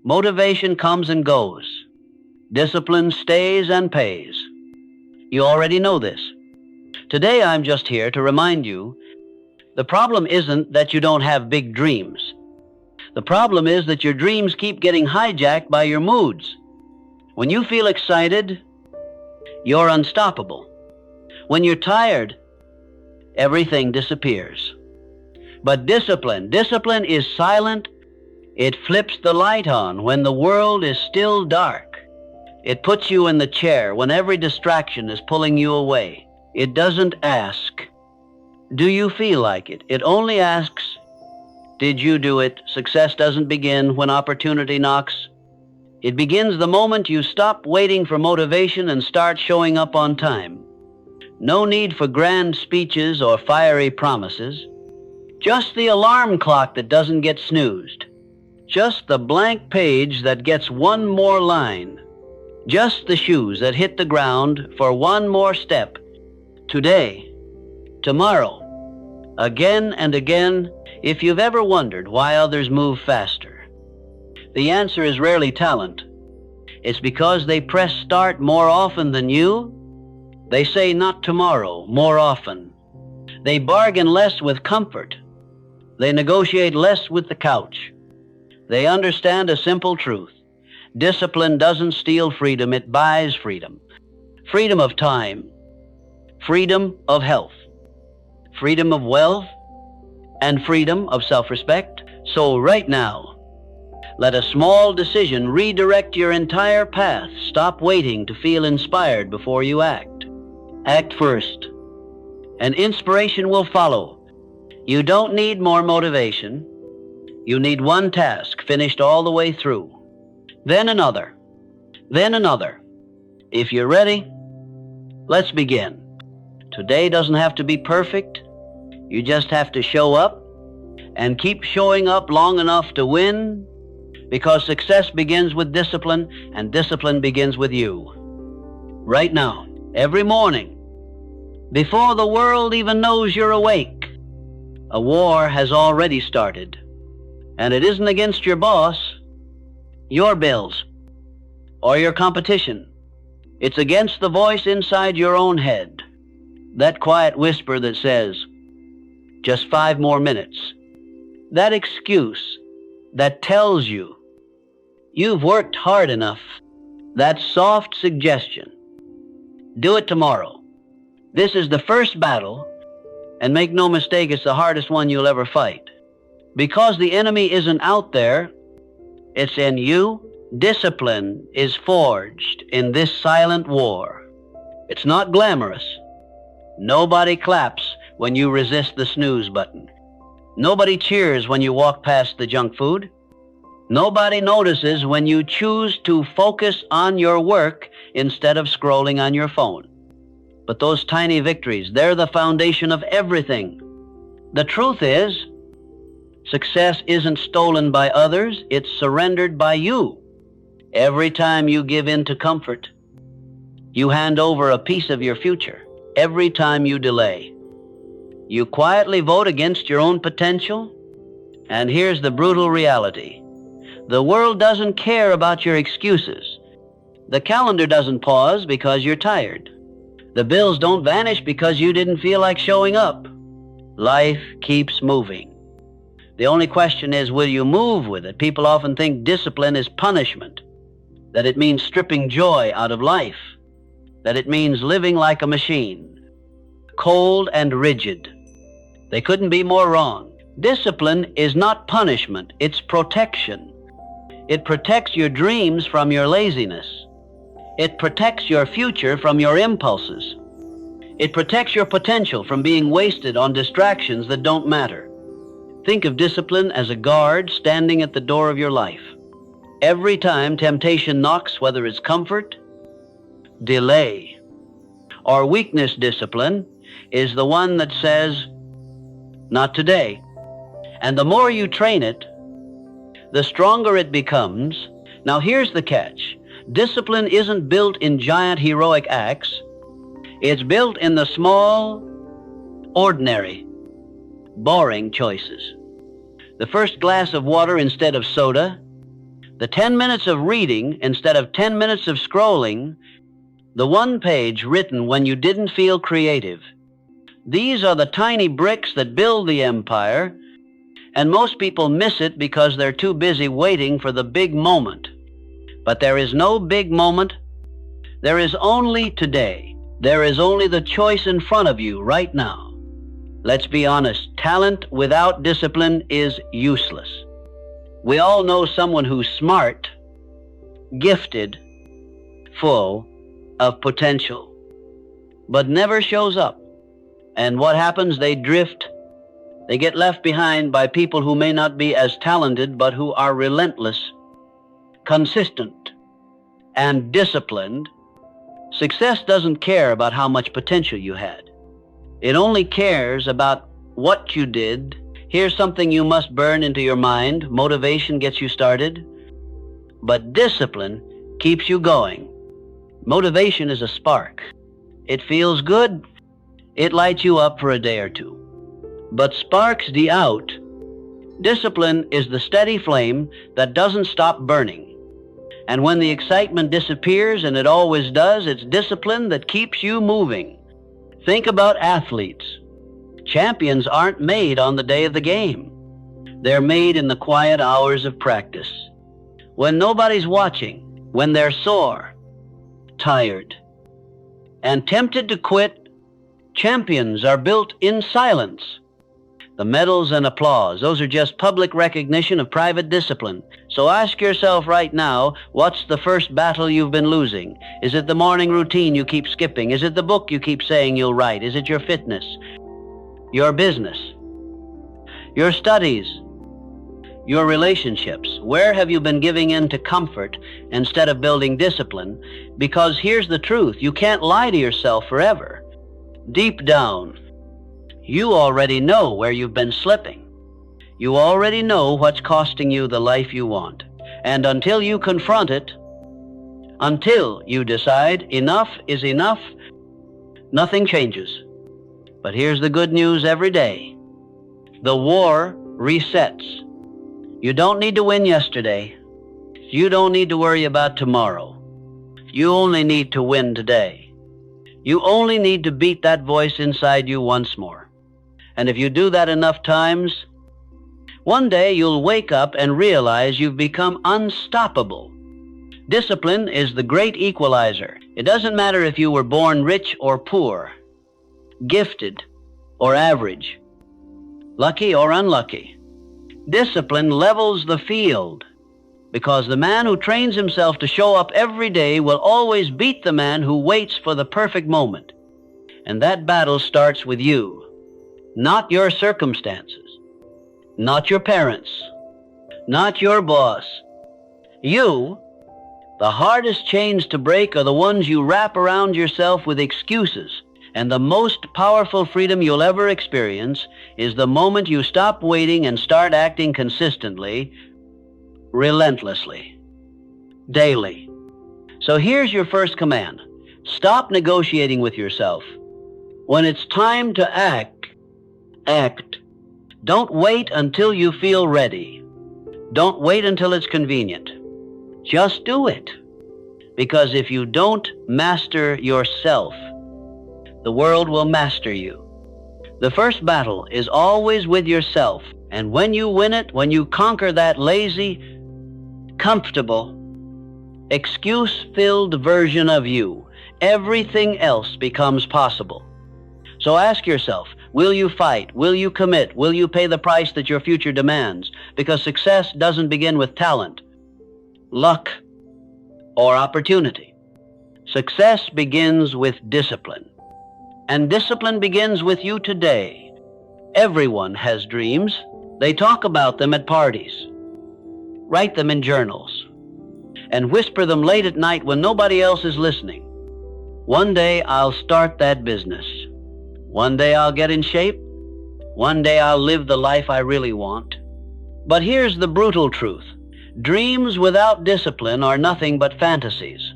Motivation comes and goes. Discipline stays and pays. You already know this. Today I'm just here to remind you the problem isn't that you don't have big dreams. The problem is that your dreams keep getting hijacked by your moods. When you feel excited, you're unstoppable. When you're tired, everything disappears. But discipline is silent. It flips the light on when the world is still dark. It puts you in the chair when every distraction is pulling you away. It doesn't ask, do you feel like it? It only asks, did you do it? Success doesn't begin when opportunity knocks. It begins the moment you stop waiting for motivation and start showing up on time. No need for grand speeches or fiery promises. Just the alarm clock that doesn't get snoozed. Just the blank page that gets one more line. Just the shoes that hit the ground for one more step. Today, tomorrow, again and again. If you've ever wondered why others move faster, the answer is rarely talent. It's because they press start more often than you. They say not tomorrow more often. They bargain less with comfort. They negotiate less with the couch. They understand a simple truth. Discipline doesn't steal freedom, it buys freedom. Freedom of time, freedom of health, freedom of wealth, and freedom of self-respect. So right now, let a small decision redirect your entire path. Stop waiting to feel inspired before you act. Act first, and inspiration will follow. You don't need more motivation. You need one task finished all the way through. Then another. Then another. If you're ready, let's begin. Today doesn't have to be perfect. You just have to show up and keep showing up long enough to win, because success begins with discipline, and discipline begins with you. Right now, every morning, before the world even knows you're awake, a war has already started. And it isn't against your boss, your bills, or your competition. It's against the voice inside your own head. That quiet whisper that says, just 5 more minutes. That excuse that tells you you've worked hard enough. That soft suggestion. Do it tomorrow. This is the first battle, and make no mistake, it's the hardest one you'll ever fight. Because the enemy isn't out there, it's in you. Discipline is forged in this silent war. It's not glamorous. Nobody claps when you resist the snooze button. Nobody cheers when you walk past the junk food. Nobody notices when you choose to focus on your work instead of scrolling on your phone. But those tiny victories, they're the foundation of everything. The truth is, success isn't stolen by others, it's surrendered by you. Every time you give in to comfort, you hand over a piece of your future. Every time you delay, you quietly vote against your own potential. And here's the brutal reality. The world doesn't care about your excuses. The calendar doesn't pause because you're tired. The bills don't vanish because you didn't feel like showing up. Life keeps moving. The only question is, will you move with it? People often think discipline is punishment, that it means stripping joy out of life, that it means living like a machine, cold and rigid. They couldn't be more wrong. Discipline is not punishment, it's protection. It protects your dreams from your laziness. It protects your future from your impulses. It protects your potential from being wasted on distractions that don't matter. Think of discipline as a guard standing at the door of your life. Every time temptation knocks, whether it's comfort, delay, or weakness, discipline is the one that says, not today. And the more you train it, the stronger it becomes. Now here's the catch. Discipline isn't built in giant heroic acts. It's built in the small, ordinary, boring choices. The first glass of water instead of soda, The 10 minutes of reading instead of 10 minutes of scrolling, the one page written when you didn't feel creative. These are the tiny bricks that build the empire, and most people miss it because they're too busy waiting for the big moment. But there is no big moment. There is only today. There is only the choice in front of you right now. Let's be honest, talent without discipline is useless. We all know someone who's smart, gifted, full of potential, but never shows up. And what happens? They drift. They get left behind by people who may not be as talented, but who are relentless, consistent, and disciplined. Success doesn't care about how much potential you had. It only cares about what you did. Here's something you must burn into your mind. Motivation gets you started, but discipline keeps you going. Motivation is a spark. It feels good. It lights you up for a day or two. But sparks die out. Discipline is the steady flame that doesn't stop burning. And when the excitement disappears, and it always does, it's discipline that keeps you moving. Think about athletes. Champions aren't made on the day of the game. They're made in the quiet hours of practice. When nobody's watching, when they're sore, tired, and tempted to quit, champions are built in silence. The medals and applause, those are just public recognition of private discipline. So ask yourself right now, what's the first battle you've been losing? Is it the morning routine you keep skipping? Is it the book you keep saying you'll write? Is it your fitness? Your business? Your studies? Your relationships? Where have you been giving in to comfort instead of building discipline? Because here's the truth, you can't lie to yourself forever. Deep down, you already know where you've been slipping. You already know what's costing you the life you want. And until you confront it, until you decide enough is enough, nothing changes. But here's the good news every day. The war resets. You don't need to win yesterday. You don't need to worry about tomorrow. You only need to win today. You only need to beat that voice inside you once more. And if you do that enough times, one day you'll wake up and realize you've become unstoppable. Discipline is the great equalizer. It doesn't matter if you were born rich or poor, gifted or average, lucky or unlucky. Discipline levels the field, because the man who trains himself to show up every day will always beat the man who waits for the perfect moment. And that battle starts with you, not your circumstances, not your parents, not your boss. You. The hardest chains to break are the ones you wrap around yourself with excuses. And the most powerful freedom you'll ever experience is the moment you stop waiting and start acting consistently, relentlessly, daily. So here's your first command. Stop negotiating with yourself. When it's time to act, act. Don't wait until you feel ready. Don't wait until it's convenient. Just do it. Because if you don't master yourself, the world will master you. The first battle is always with yourself. And when you win it, when you conquer that lazy, comfortable, excuse-filled version of you, everything else becomes possible. So ask yourself, will you fight? Will you commit? Will you pay the price that your future demands? Because success doesn't begin with talent, luck, or opportunity. Success begins with discipline. And discipline begins with you today. Everyone has dreams. They talk about them at parties, write them in journals, and whisper them late at night when nobody else is listening. One day I'll start that business. One day I'll get in shape. One day I'll live the life I really want. But here's the brutal truth. Dreams without discipline are nothing but fantasies.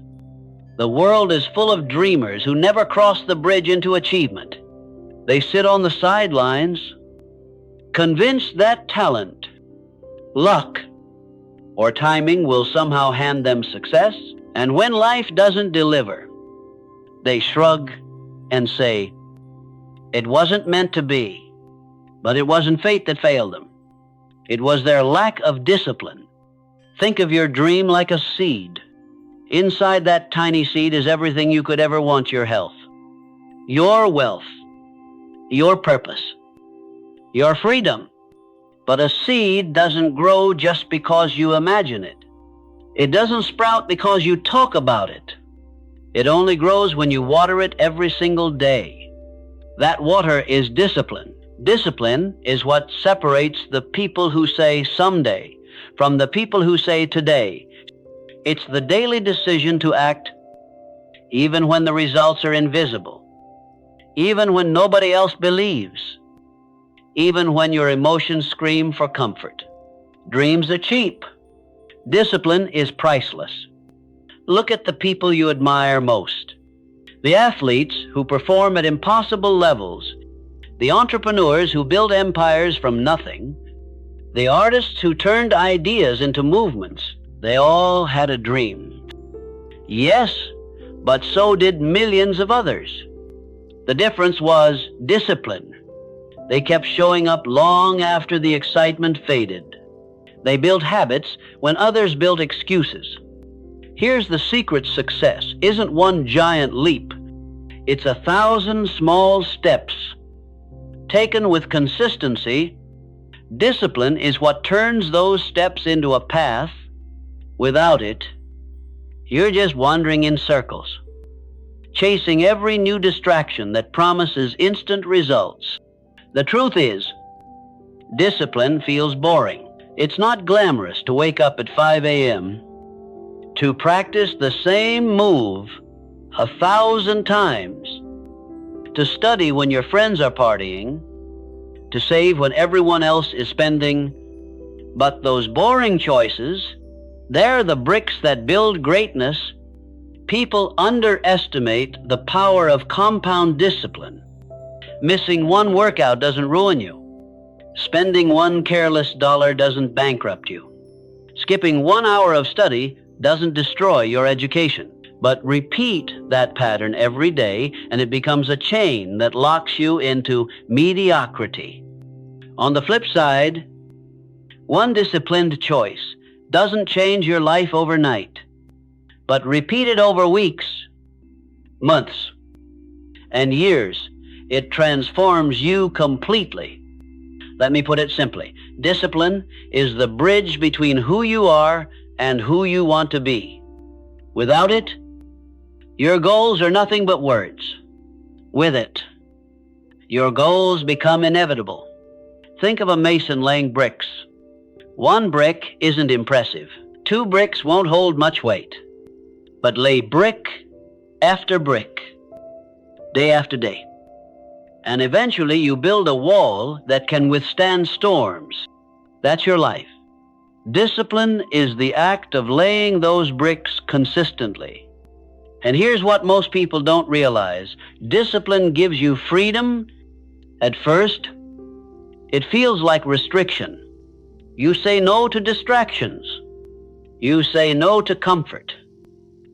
The world is full of dreamers who never cross the bridge into achievement. They sit on the sidelines, convinced that talent, luck, or timing will somehow hand them success. And when life doesn't deliver, they shrug and say, it wasn't meant to be. But it wasn't fate that failed them. It was their lack of discipline. Think of your dream like a seed. Inside that tiny seed is everything you could ever want: your health, your wealth, your purpose, your freedom. But a seed doesn't grow just because you imagine it. It doesn't sprout because you talk about it. It only grows when you water it every single day. That water is discipline. Discipline is what separates the people who say someday from the people who say today. It's the daily decision to act even when the results are invisible, even when nobody else believes, even when your emotions scream for comfort. Dreams are cheap. Discipline is priceless. Look at the people you admire most. The athletes who perform at impossible levels, the entrepreneurs who build empires from nothing, the artists who turned ideas into movements. They all had a dream. Yes, but so did millions of others. The difference was discipline. They kept showing up long after the excitement faded. They built habits when others built excuses. Here's the secret: success isn't one giant leap. It's 1,000 small steps taken with consistency. Discipline is what turns those steps into a path. Without it, you're just wandering in circles, chasing every new distraction that promises instant results. The truth is, discipline feels boring. It's not glamorous to wake up at 5 a.m., to practice the same move 1,000 times, to study when your friends are partying, to save when everyone else is spending. But those boring choices, they're the bricks that build greatness. People underestimate the power of compound discipline. Missing one workout doesn't ruin you. Spending one careless dollar doesn't bankrupt you. Skipping 1 hour of study doesn't destroy your education. But repeat that pattern every day, and it becomes a chain that locks you into mediocrity. On the flip side, one disciplined choice doesn't change your life overnight, but repeated over weeks, months, and years, it transforms you completely. Let me put it simply. Discipline is the bridge between who you are and who you want to be. Without it, your goals are nothing but words. With it, your goals become inevitable. Think of a mason laying bricks. 1 brick isn't impressive. 2 bricks won't hold much weight. But lay brick after brick, day after day, and eventually you build a wall that can withstand storms. That's your life. Discipline is the act of laying those bricks consistently. And here's what most people don't realize. Discipline gives you freedom. At first, it feels like restriction. You say no to distractions. You say no to comfort.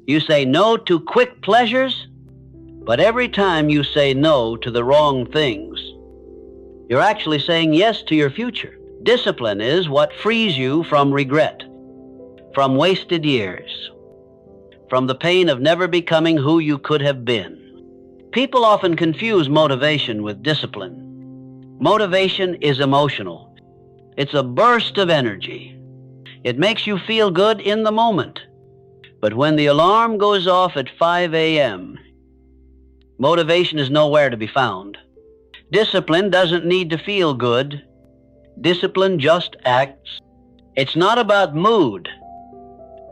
You say no to quick pleasures. But every time you say no to the wrong things, you're actually saying yes to your future. Discipline is what frees you from regret, from wasted years, from the pain of never becoming who you could have been. People often confuse motivation with discipline. Motivation is emotional. It's a burst of energy. It makes you feel good in the moment. But when the alarm goes off at 5 a.m., motivation is nowhere to be found. Discipline doesn't need to feel good. Discipline just acts. It's not about mood.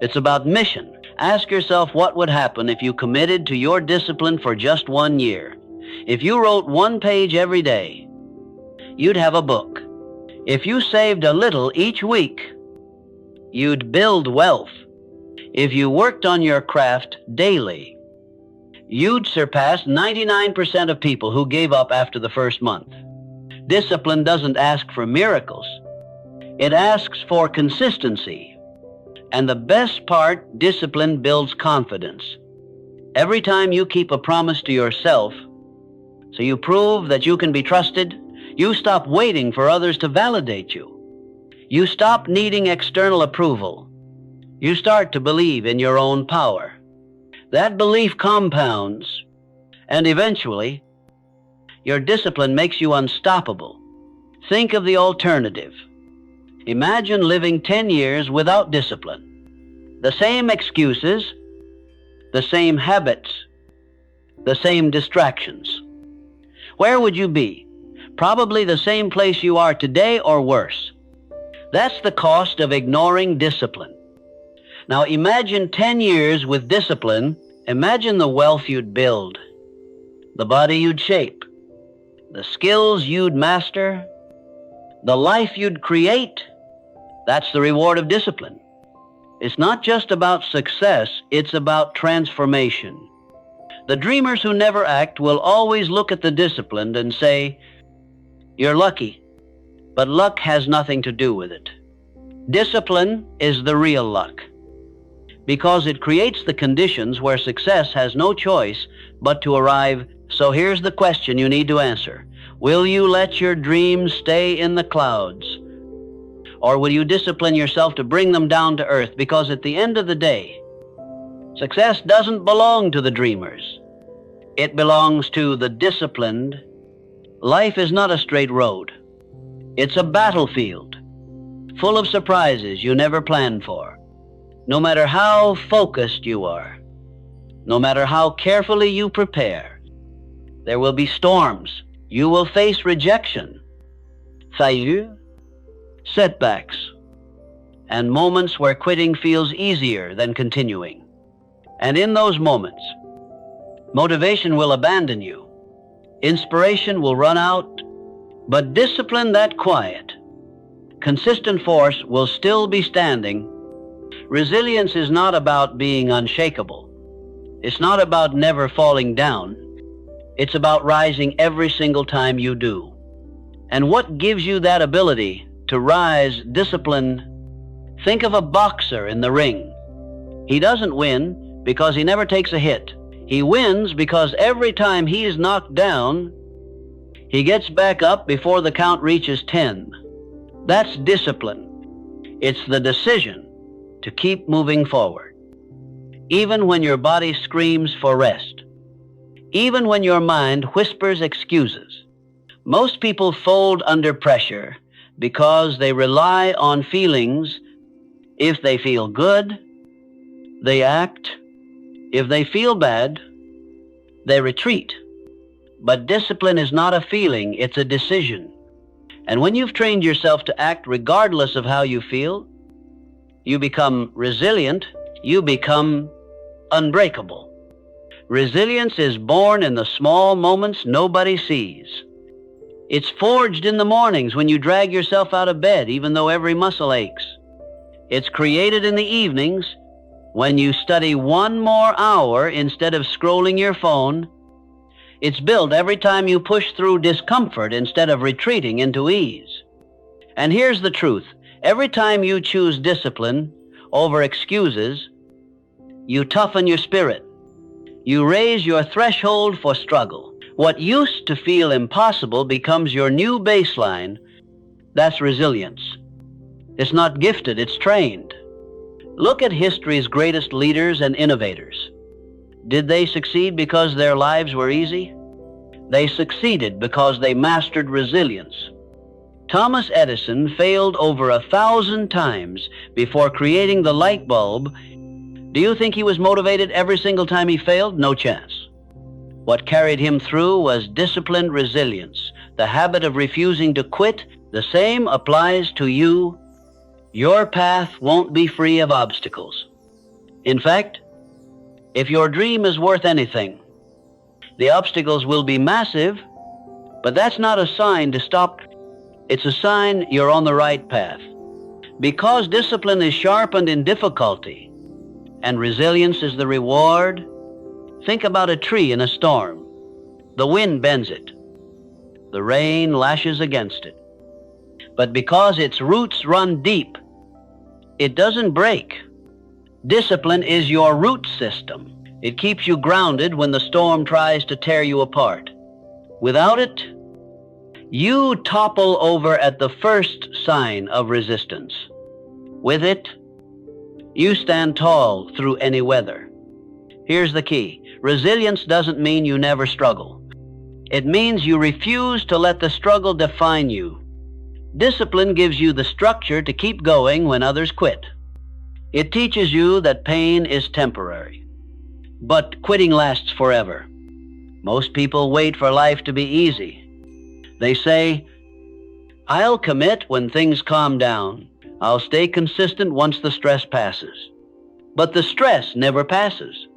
It's about mission. Ask yourself what would happen if you committed to your discipline for just 1 year. If you wrote 1 page every day, you'd have a book. If you saved a little each week, you'd build wealth. If you worked on your craft daily, you'd surpass 99% of people who gave up after the first month. Discipline doesn't ask for miracles. It asks for consistency. And the best part, discipline builds confidence. Every time you keep a promise to yourself, so you prove that you can be trusted, you stop waiting for others to validate you. You stop needing external approval. You start to believe in your own power. That belief compounds, and eventually, your discipline makes you unstoppable. Think of the alternative. Imagine living 10 years without discipline. The same excuses, the same habits, the same distractions. Where would you be? Probably the same place you are today or worse. That's the cost of ignoring discipline. Now imagine 10 years with discipline. Imagine the wealth you'd build, the body you'd shape, the skills you'd master, the life you'd create. That's the reward of discipline. It's not just about success, it's about transformation. The dreamers who never act will always look at the disciplined and say, "You're lucky," but luck has nothing to do with it. Discipline is the real luck, because it creates the conditions where success has no choice but to arrive. So here's the question you need to answer. Will you let your dreams stay in the clouds? Or will you discipline yourself to bring them down to earth? Because at the end of the day, success doesn't belong to the dreamers. It belongs to the disciplined. Life is not a straight road. It's a battlefield, full of surprises you never planned for. No matter how focused you are, no matter how carefully you prepare, there will be storms. You will face rejection, failure, setbacks, and moments where quitting feels easier than continuing. And in those moments, motivation will abandon you. Inspiration will run out, but discipline, that quiet, consistent force, will still be standing. Resilience is not about being unshakable. It's not about never falling down. It's about rising every single time you do. And what gives you that ability to rise? Discipline. Think of a boxer in the ring. He doesn't win because he never takes a hit. He wins because every time he is knocked down, he gets back up before the count reaches 10. That's discipline. It's the decision to keep moving forward, even when your body screams for rest, even when your mind whispers excuses. Most people fold under pressure because they rely on feelings. If they feel good, they act. If they feel bad, they retreat. But discipline is not a feeling, it's a decision. And when you've trained yourself to act regardless of how you feel, you become resilient, you become unbreakable. Resilience is born in the small moments nobody sees. It's forged in the mornings when you drag yourself out of bed, even though every muscle aches. It's created in the evenings when you study 1 more hour instead of scrolling your phone. It's built every time you push through discomfort instead of retreating into ease. And here's the truth. Every time you choose discipline over excuses, you toughen your spirit. You raise your threshold for struggle. What used to feel impossible becomes your new baseline. That's resilience. It's not gifted, it's trained. Look at history's greatest leaders and innovators. Did they succeed because their lives were easy? They succeeded because they mastered resilience. Thomas Edison failed over 1,000 times before creating the light bulb. Do you think he was motivated every single time he failed? No chance. What carried him through was disciplined resilience, the habit of refusing to quit. The same applies to you. Your path won't be free of obstacles. In fact, if your dream is worth anything, the obstacles will be massive, but that's not a sign to stop. It's a sign you're on the right path. Because discipline is sharpened in difficulty, and resilience is the reward. Think about a tree in a storm. The wind bends it. The rain lashes against it. But because its roots run deep, it doesn't break. Discipline is your root system. It keeps you grounded when the storm tries to tear you apart. Without it, you topple over at the first sign of resistance. With it, you stand tall through any weather. Here's the key. Resilience doesn't mean you never struggle. It means you refuse to let the struggle define you. Discipline gives you the structure to keep going when others quit. It teaches you that pain is temporary, but quitting lasts forever. Most people wait for life to be easy. They say, "I'll commit when things calm down. I'll stay consistent once the stress passes." But the stress never passes.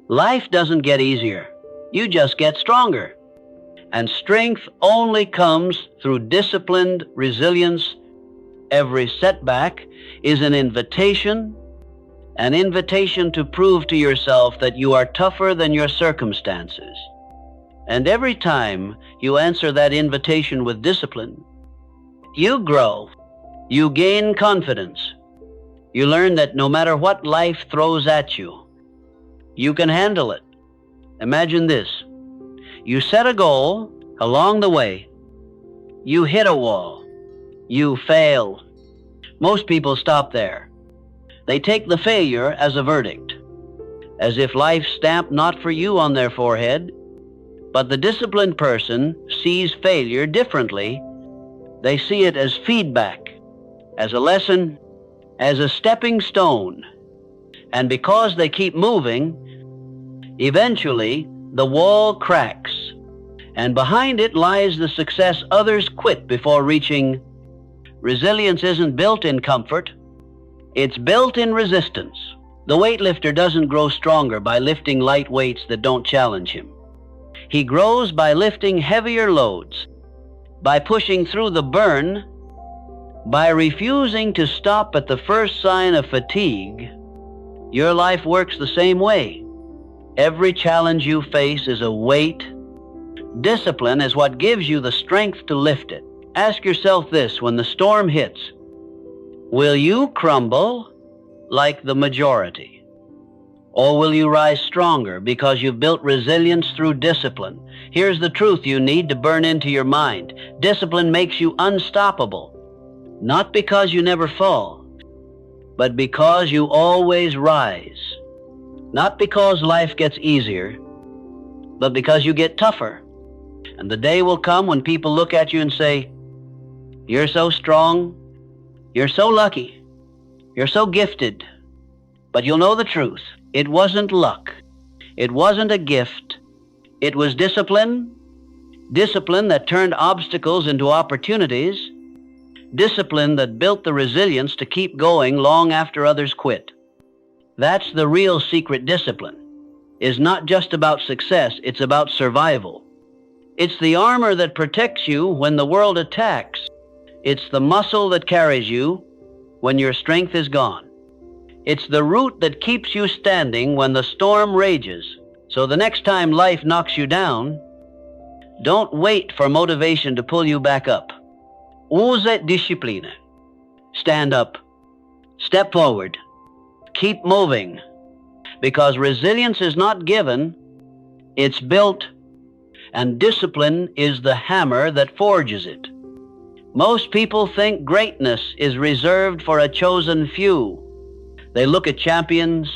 Life doesn't get easier. You just get stronger. And strength only comes through disciplined resilience. Every setback is an invitation to prove to yourself that you are tougher than your circumstances. And every time you answer that invitation with discipline, you grow. You gain confidence. You learn that no matter what life throws at you, you can handle it. Imagine this. You set a goal. Along the way, you hit a wall. You fail. Most people stop there. They take the failure as a verdict, as if life stamped "not for you" on their forehead. But the disciplined person sees failure differently. They see it as feedback, as a lesson, as a stepping stone. And because they keep moving, eventually the wall cracks, and behind it lies the success others quit before reaching. Resilience isn't built in comfort. It's built in resistance. The weightlifter doesn't grow stronger by lifting light weights that don't challenge him. He grows by lifting heavier loads, by pushing through the burn, by refusing to stop at the first sign of fatigue. Your life works the same way. Every challenge you face is a weight. Discipline is what gives you the strength to lift it. Ask yourself this when the storm hits. Will you crumble like the majority? Or will you rise stronger because you've built resilience through discipline? Here's the truth you need to burn into your mind. Discipline makes you unstoppable. Not because you never fall, but because you always rise. Not because life gets easier, but because you get tougher. And the day will come when people look at you and say, "You're so strong, you're so lucky, you're so gifted." But you'll know the truth. It wasn't luck. It wasn't a gift. It was discipline. Discipline that turned obstacles into opportunities. Discipline that built the resilience to keep going long after others quit. That's the real secret. Discipline is not just about success, it's about survival. It's the armor that protects you when the world attacks. It's the muscle that carries you when your strength is gone. It's the root that keeps you standing when the storm rages. So the next time life knocks you down, don't wait for motivation to pull you back up. Use disciplina. Stand up. Step forward. Keep moving. Because resilience is not given, it's built, and discipline is the hammer that forges it. Most people think greatness is reserved for a chosen few. They look at champions,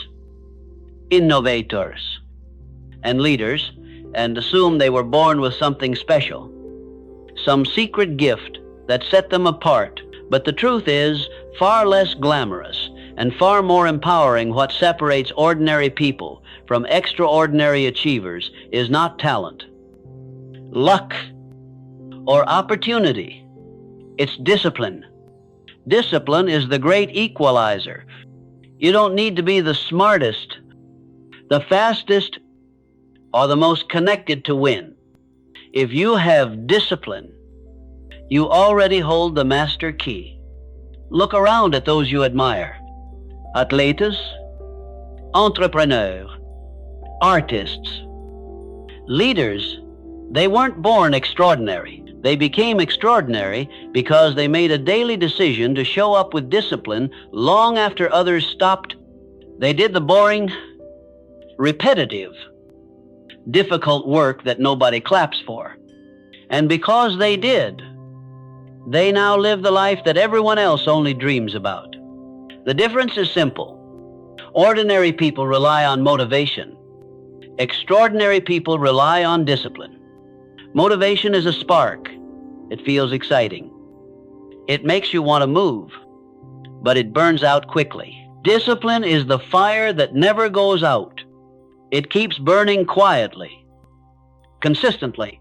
innovators, and leaders and assume they were born with something special, some secret gift that set them apart. But the truth is far less glamorous and far more empowering. What separates ordinary people from extraordinary achievers is not talent, luck, or opportunity. It's discipline. Discipline is the great equalizer. You don't need to be the smartest, the fastest, or the most connected to win. If you have discipline, you already hold the master key. Look around at those you admire. Atletas, entrepreneurs, artists, leaders. They weren't born extraordinary. They became extraordinary because they made a daily decision to show up with discipline long after others stopped They did the boring, repetitive, difficult work that nobody claps for. And because they did, they now live the life that everyone else only dreams about. The difference is simple. Ordinary people rely on motivation. Extraordinary people rely on discipline. Motivation is a spark. It feels exciting. It makes you want to move, but it burns out quickly. Discipline is the fire that never goes out. It keeps burning quietly, consistently,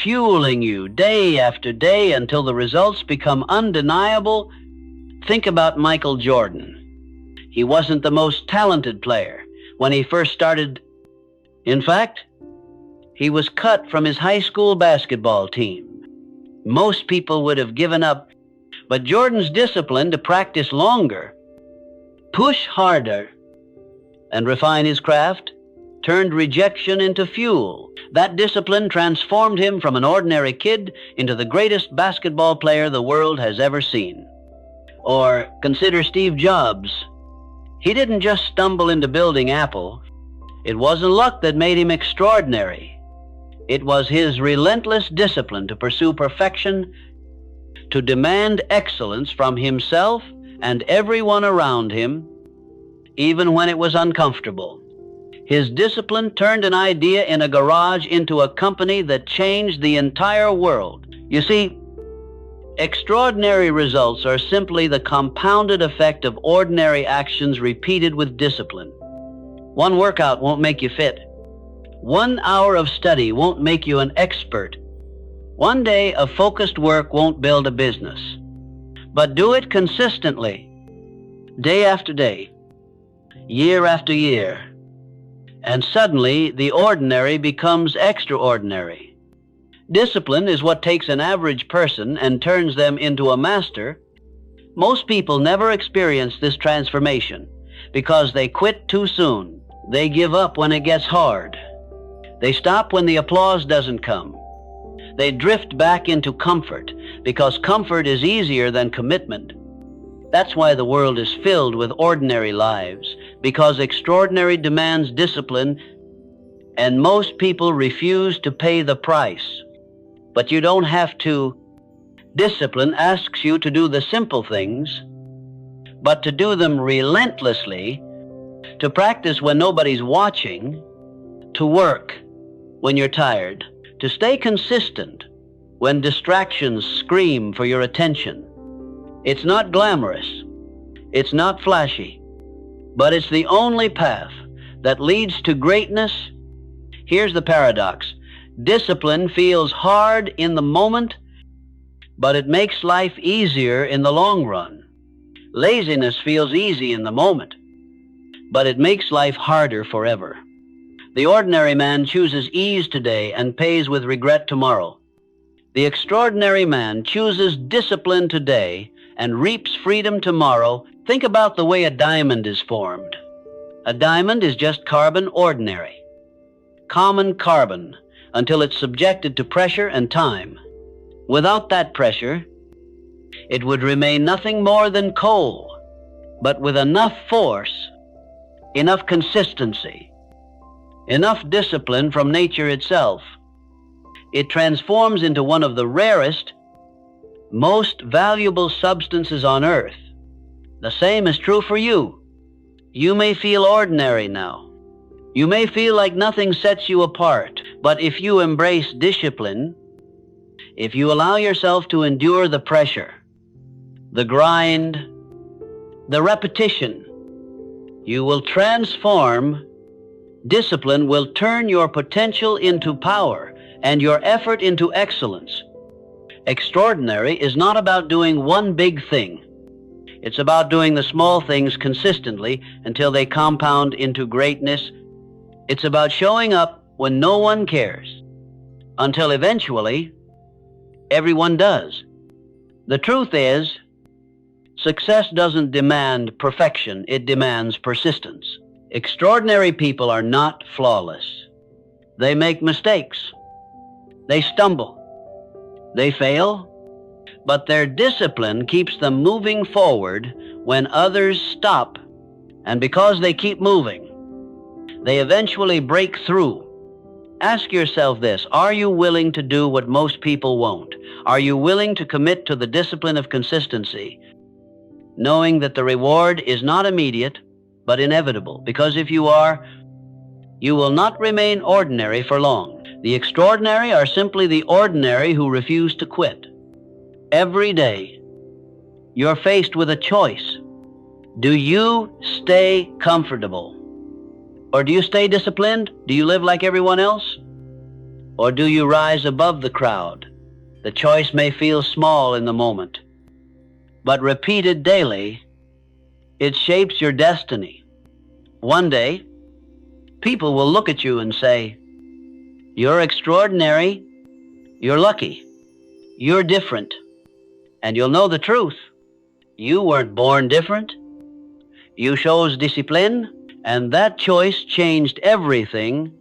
fueling you day after day until the results become undeniable. Think about Michael Jordan. He wasn't the most talented player when he first started. In fact, he was cut from his high school basketball team. Most people would have given up, but Jordan's discipline to practice longer, push harder, and refine his craft turned rejection into fuel. That discipline transformed him from an ordinary kid into the greatest basketball player the world has ever seen. Or consider Steve Jobs. He didn't just stumble into building Apple. It wasn't luck that made him extraordinary. It was his relentless discipline to pursue perfection, to demand excellence from himself and everyone around him, even when it was uncomfortable. His discipline turned an idea in a garage into a company that changed the entire world. You see, extraordinary results are simply the compounded effect of ordinary actions repeated with discipline. One workout won't make you fit. 1 hour of study won't make you an expert. One day of focused work won't build a business. But do it consistently, day after day, year after year, and suddenly the ordinary becomes extraordinary. Discipline is what takes an average person and turns them into a master. Most people never experience this transformation because they quit too soon. They give up when it gets hard. They stop when the applause doesn't come. They drift back into comfort because comfort is easier than commitment. That's why the world is filled with ordinary lives, because extraordinary demands discipline, and most people refuse to pay the price. But you don't have to. Discipline asks you to do the simple things, but to do them relentlessly, to practice when nobody's watching, to work when you're tired, to stay consistent when distractions scream for your attention. It's not glamorous, it's not flashy, but it's the only path that leads to greatness. Here's the paradox. Discipline feels hard in the moment, but it makes life easier in the long run. Laziness feels easy in the moment, but it makes life harder forever. The ordinary man chooses ease today and pays with regret tomorrow. The extraordinary man chooses discipline today and reaps freedom tomorrow. Think about the way a diamond is formed. A diamond is just carbon ordinary, common carbon, until it's subjected to pressure and time. Without that pressure, it would remain nothing more than coal. But with enough force, enough consistency, enough discipline from nature itself, it transforms into one of the rarest, most valuable substances on earth. The same is true for you. You may feel ordinary now. You may feel like nothing sets you apart, but if you embrace discipline, if you allow yourself to endure the pressure, the grind, the repetition, you will transform. Discipline will turn your potential into power and your effort into excellence. Extraordinary is not about doing one big thing. It's about doing the small things consistently until they compound into greatness. It's about showing up when no one cares, until eventually everyone does. The truth is, success doesn't demand perfection, it demands persistence. Extraordinary people are not flawless. They make mistakes. They stumble. They fail. But their discipline keeps them moving forward when others stop. And because they keep moving, they eventually break through. Ask yourself this: are you willing to do what most people won't? Are you willing to commit to the discipline of consistency, knowing that the reward is not immediate, but inevitable? Because if you are, you will not remain ordinary for long. The extraordinary are simply the ordinary who refuse to quit. Every day, you're faced with a choice. Do you stay comfortable? Or do you stay disciplined? Do you live like everyone else? Or do you rise above the crowd? The choice may feel small in the moment, but repeated daily, it shapes your destiny. One day, people will look at you and say, "You're extraordinary, you're lucky, you're different." And you'll know the truth. You weren't born different. You chose discipline, and that choice changed everything.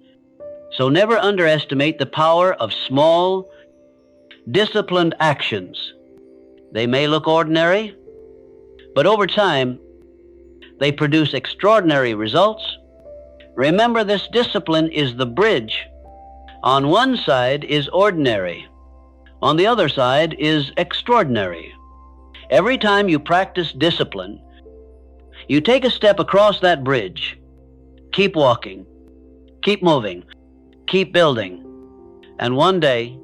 So never underestimate the power of small, disciplined actions. They may look ordinary, but over time, they produce extraordinary results. Remember, this discipline is the bridge. On one side is ordinary. On the other side is extraordinary. Every time you practice discipline, you take a step across that bridge. Keep walking, keep moving, keep building. And one day,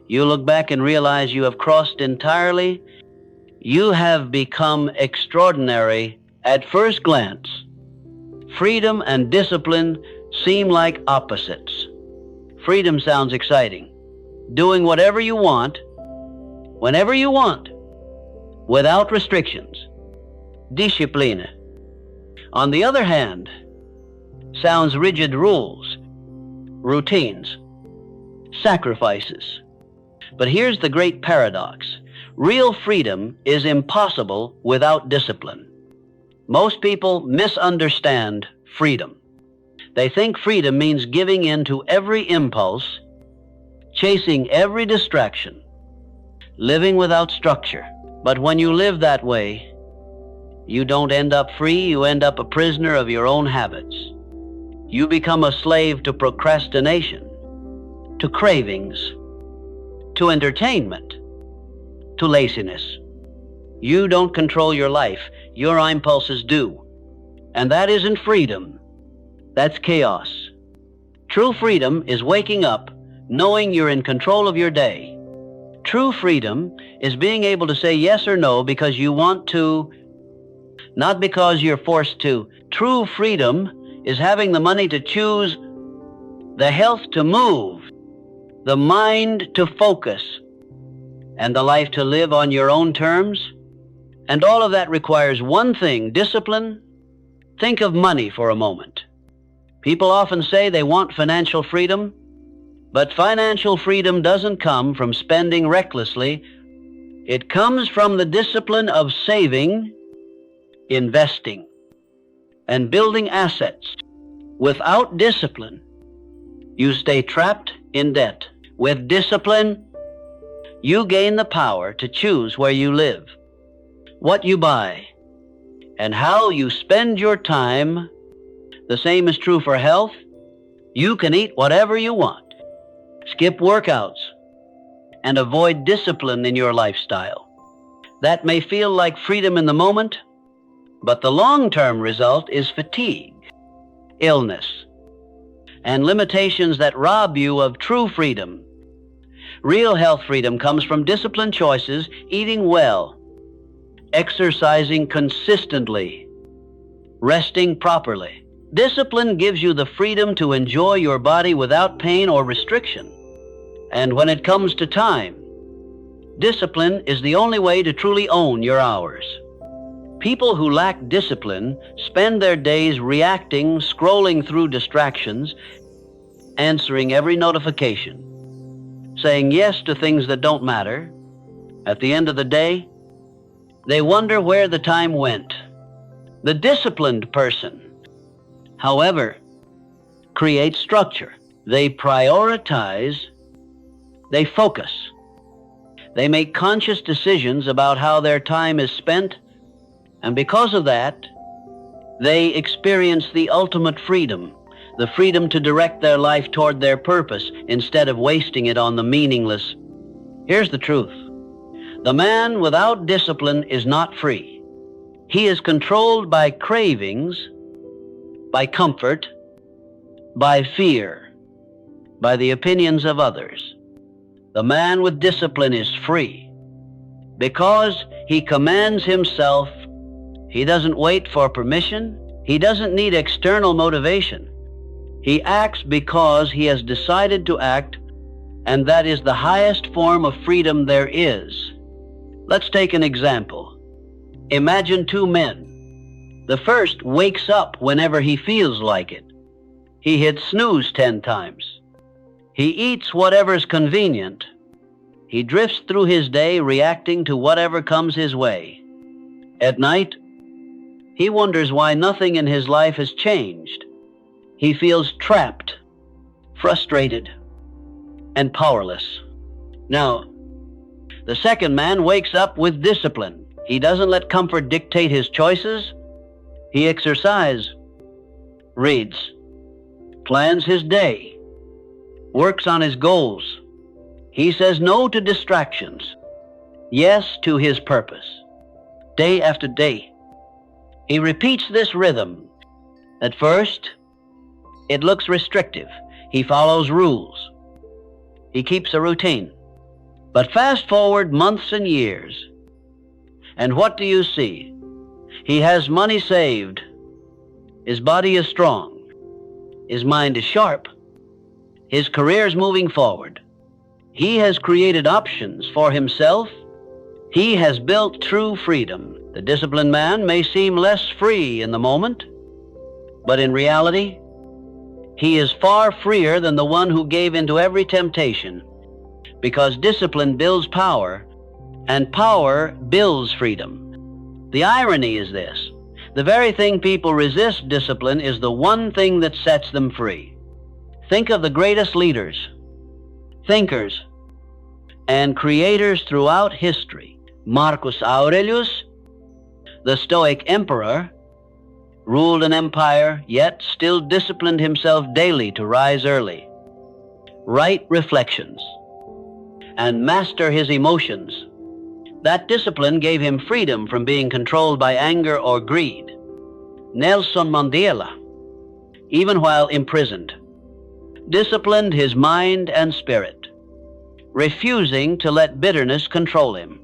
you look back and realize you have crossed entirely. You have become extraordinary at first glance. Freedom and discipline seem like opposites. Freedom sounds exciting. Doing whatever you want, whenever you want, without restrictions. Discipline, on the other hand, sounds rigid: rules, routines, sacrifices. But here's the great paradox. Real freedom is impossible without discipline. Most people misunderstand freedom. They think freedom means giving in to every impulse, chasing every distraction, living without structure. But when you live that way, you don't end up free, you end up a prisoner of your own habits. You become a slave to procrastination, to cravings, to entertainment, to laziness. You don't control your life, your impulses do. And that isn't freedom, that's chaos. True freedom is waking up knowing you're in control of your day. True freedom is being able to say yes or no because you want to, not because you're forced to. True freedom is having the money to choose, the health to move, the mind to focus, and the life to live on your own terms. And all of that requires one thing: discipline. Think of money for a moment. People often say they want financial freedom, but financial freedom doesn't come from spending recklessly. It comes from the discipline of saving, investing, and building assets. Without discipline, you stay trapped in debt. With discipline, you gain the power to choose where you live, what you buy, and how you spend your time. The same is true for health. You can eat whatever you want, skip workouts, and avoid discipline in your lifestyle. That may feel like freedom in the moment, but the long-term result is fatigue, illness, and limitations that rob you of true freedom. Real health freedom comes from disciplined choices, eating well, exercising consistently, resting properly. Discipline gives you the freedom to enjoy your body without pain or restriction. And when it comes to time, discipline is the only way to truly own your hours. People who lack discipline spend their days reacting, scrolling through distractions, answering every notification, saying yes to things that don't matter. At the end of the day, they wonder where the time went. The disciplined person, however, creates structure. They prioritize, they focus, they make conscious decisions about how their time is spent, and because of that, They experience the ultimate freedom, the freedom to direct their life toward their purpose instead of wasting it on the meaningless. Here's the truth. The man without discipline is not free. He is controlled by cravings, by comfort, by fear, by the opinions of others. The man with discipline is free because he commands himself. He doesn't wait for permission. He doesn't need external motivation. He acts because he has decided to act, and that is the highest form of freedom there is. Let's take an example. Imagine two men. The first wakes up whenever he feels like it. He hits snooze 10 times. He eats whatever's convenient. He drifts through his day reacting to whatever comes his way. At night, he wonders why nothing in his life has changed. He feels trapped, frustrated, and powerless. Now, the second man wakes up with discipline. He doesn't let comfort dictate his choices. He exercises, reads, plans his day, works on his goals. He says no to distractions, yes to his purpose. Day after day, he repeats this rhythm. At first, it looks restrictive. He follows rules. He keeps a routine. But fast forward months and years, and what do you see? He has money saved. His body is strong. His mind is sharp. His career is moving forward. He has created options for himself. He has built true freedom. The disciplined man may seem less free in the moment, but in reality, he is far freer than the one who gave into every temptation, because discipline builds power, and power builds freedom. The irony is this: the very thing people resist discipline is the one thing that sets them free. Think of the greatest leaders, thinkers, and creators throughout history. Marcus Aurelius, the Stoic emperor, ruled an empire, yet still disciplined himself daily to rise early, write reflections, and master his emotions. That discipline gave him freedom from being controlled by anger or greed. Nelson Mandela, even while imprisoned, disciplined his mind and spirit, refusing to let bitterness control him.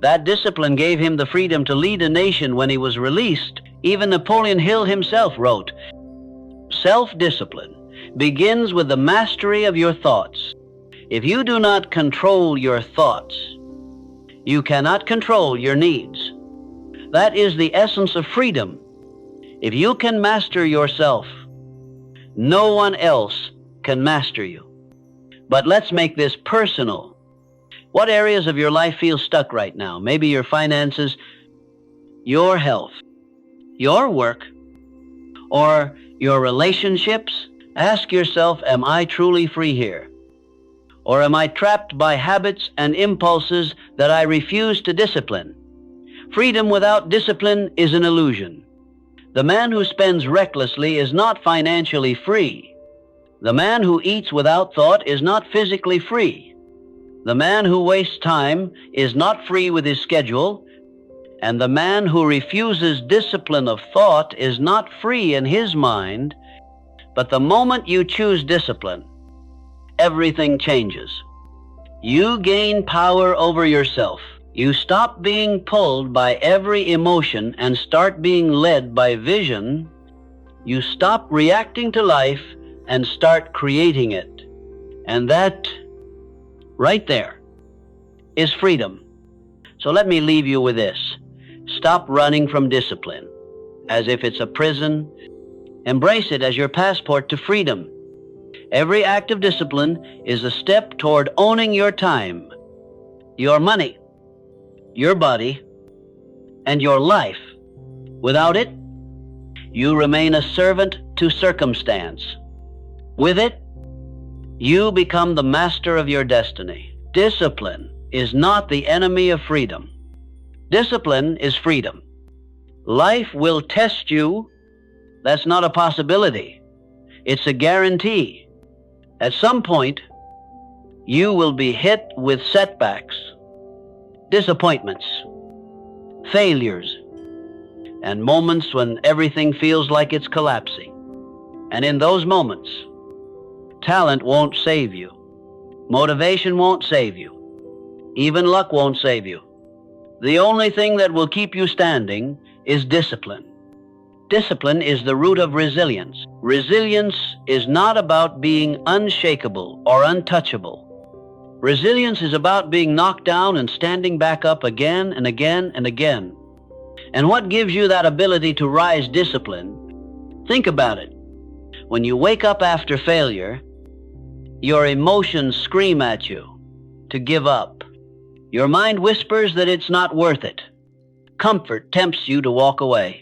That discipline gave him the freedom to lead a nation when he was released. Even Napoleon Hill himself wrote, "Self-discipline begins with the mastery of your thoughts. If you do not control your thoughts, you cannot control your needs." That is the essence of freedom. If you can master yourself, no one else can master you. But let's make this personal. What areas of your life feel stuck right now? Maybe your finances, your health, your work, or your relationships. Ask yourself, am I truly free here? Or am I trapped by habits and impulses that I refuse to discipline? Freedom without discipline is an illusion. The man who spends recklessly is not financially free. The man who eats without thought is not physically free. The man who wastes time is not free with his schedule, and the man who refuses discipline of thought is not free in his mind. But the moment you choose discipline, everything changes. You gain power over yourself. You stop being pulled by every emotion and start being led by vision. You stop reacting to life and start creating it. And that, right there, is freedom. So let me leave you with this. Stop running from discipline as if it's a prison. Embrace it as your passport to freedom. Every act of discipline is a step toward owning your time, your money, your body, and your life. Without it, you remain a servant to circumstance. With it, you become the master of your destiny. Discipline is not the enemy of freedom. Discipline is freedom. Life will test you That's not a possibility. It's a guarantee. At some point, you will be hit with setbacks, disappointments, failures, and moments when everything feels like it's collapsing. And in those moments, talent won't save you. Motivation won't save you. Even luck won't save you. The only thing that will keep you standing is discipline. Discipline is the root of resilience. Resilience is not about being unshakable or untouchable. Resilience is about being knocked down and standing back up again and again and again. And what gives you that ability to rise? Discipline. Think about it. When you wake up after failure, your emotions scream at you to give up. Your mind whispers that it's not worth it. Comfort tempts you to walk away.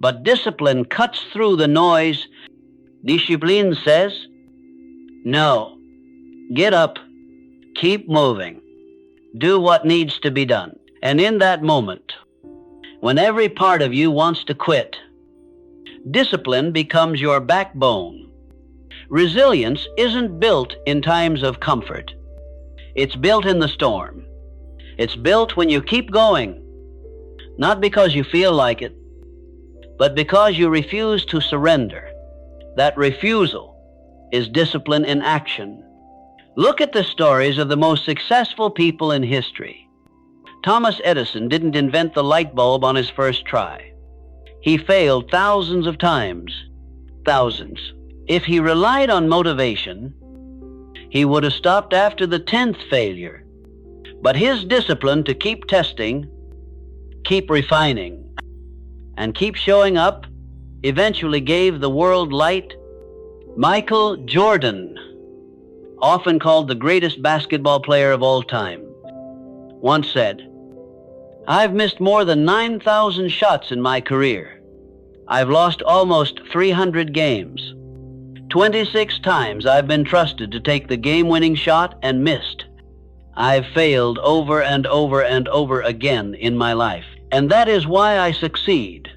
But discipline cuts through the noise. Discipline says, no, get up, keep moving, do what needs to be done. And in that moment, when every part of you wants to quit, discipline becomes your backbone. Resilience isn't built in times of comfort. It's built in the storm. It's built when you keep going, not because you feel like it, but because you refuse to surrender. That refusal is discipline in action. Look at the stories of the most successful people in history. Thomas Edison didn't invent the light bulb on his first try. He failed thousands of times. Thousands. If he relied on motivation, he would have stopped after the 10th failure. But his discipline to keep testing, keep refining, and keep showing up eventually gave the world light. Michael Jordan, often called the greatest basketball player of all time, once said, "I've missed more than 9,000 shots in my career. I've lost almost 300 games. 26 times I've been trusted to take the game-winning shot and missed. I've failed over and over and over again in my life. And that is why I succeed."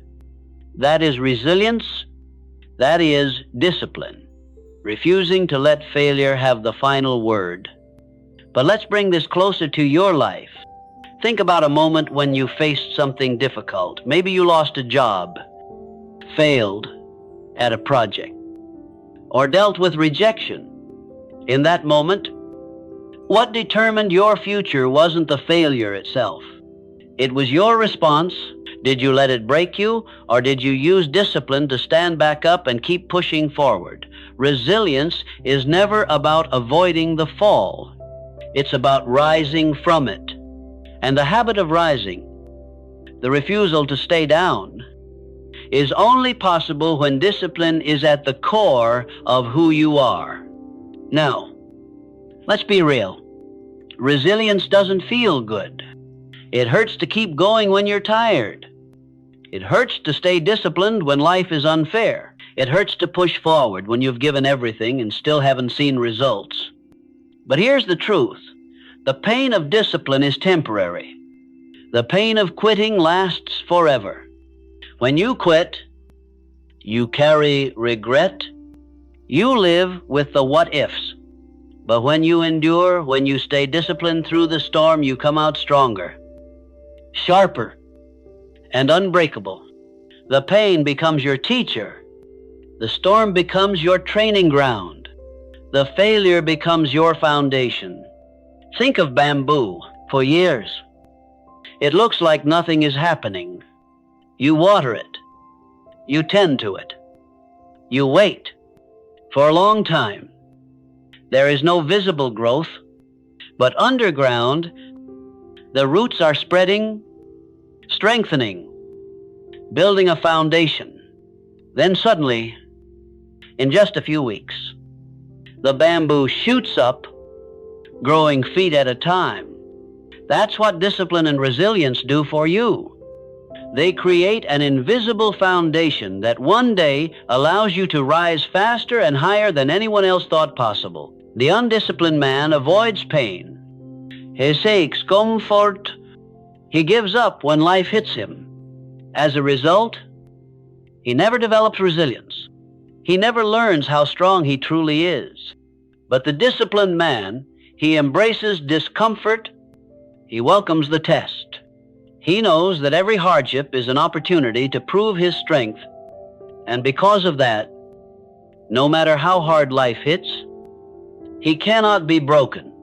That is resilience. That is discipline. Refusing to let failure have the final word. But let's bring this closer to your life. Think about a moment when you faced something difficult. Maybe you lost a job, failed at a project, or dealt with rejection. In that moment, what determined your future wasn't the failure itself. It was your response. Did you let it break you, or did you use discipline to stand back up and keep pushing forward? Resilience is never about avoiding the fall. It's about rising from it. And the habit of rising, the refusal to stay down, is only possible when discipline is at the core of who you are. Now, let's be real. Resilience doesn't feel good. It hurts to keep going when you're tired. It hurts to stay disciplined when life is unfair. It hurts to push forward when you've given everything and still haven't seen results. But here's the truth. The pain of discipline is temporary. The pain of quitting lasts forever. When you quit, you carry regret. You live with the what-ifs. But when you endure, when you stay disciplined through the storm, you come out stronger, sharper, and unbreakable. The pain becomes your teacher. The storm becomes your training ground. The failure becomes your foundation. Think of bamboo. For years, it looks like nothing is happening. You water it. You tend to it. You wait for a long time. There is no visible growth, but underground, the roots are spreading, strengthening, building a foundation. Then suddenly, in just a few weeks, the bamboo shoots up, growing feet at a time. That's what discipline and resilience do for you. They create an invisible foundation that one day allows you to rise faster and higher than anyone else thought possible. The undisciplined man avoids pain. He seeks comfort. He gives up when life hits him. As a result, He never develops resilience. He never learns how strong he truly is. But the disciplined man, he embraces discomfort. He welcomes the test. He knows that every hardship is an opportunity to prove his strength. And because of that, no matter how hard life hits, he cannot be broken.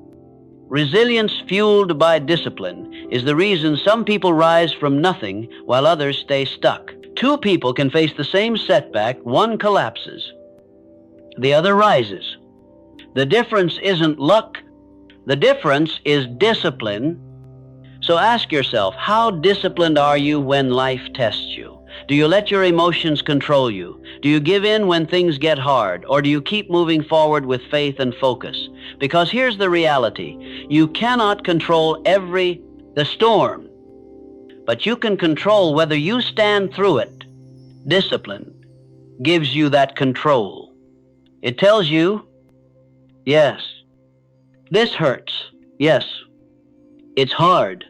Resilience fueled by discipline is the reason some people rise from nothing while others stay stuck. Two people can face the same setback. One collapses, the other rises. The difference isn't luck. The difference is discipline. So ask yourself, how disciplined are you when life tests you? Do you let your emotions control you? Do you give in when things get hard? Or do you keep moving forward with faith and focus? Because here's the reality. You cannot control the storm, but you can control whether you stand through it. Discipline gives you that control. It tells you, yes, this hurts. Yes, it's hard.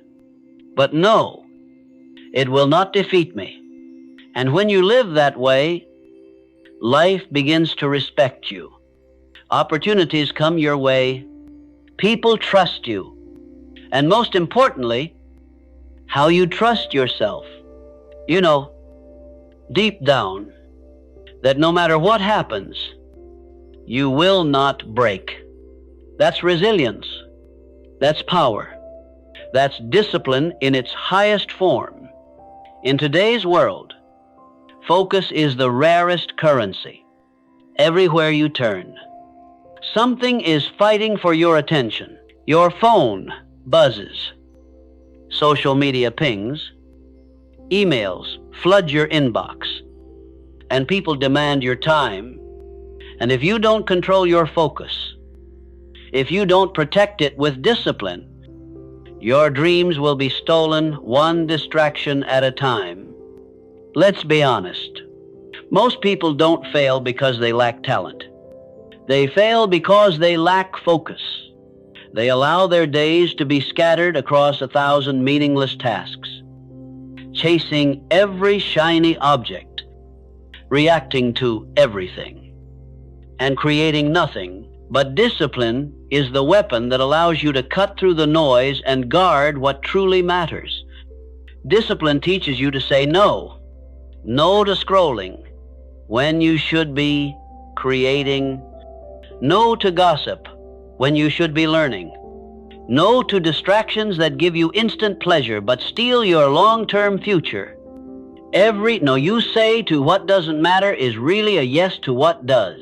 But no, it will not defeat me. And when you live that way, life begins to respect you. Opportunities come your way. People trust you. And most importantly, how you trust yourself. You know, deep down, that no matter what happens, you will not break. That's resilience. That's power. That's discipline in its highest form. In today's world, focus is the rarest currency. Everywhere you turn, something is fighting for your attention. Your phone buzzes. Social media pings. Emails flood your inbox. And people demand your time. And if you don't control your focus, if you don't protect it with discipline, your dreams will be stolen one distraction at a time. Let's be honest. Most people don't fail because they lack talent. They fail because they lack focus. They allow their days to be scattered across 1,000 meaningless tasks, chasing every shiny object, reacting to everything, and creating nothing. But discipline is the weapon that allows you to cut through the noise and guard what truly matters. Discipline teaches you to say no. No to scrolling when you should be creating. No to gossip when you should be learning. No to distractions that give you instant pleasure but steal your long-term future. Every no you say to what doesn't matter is really a yes to what does.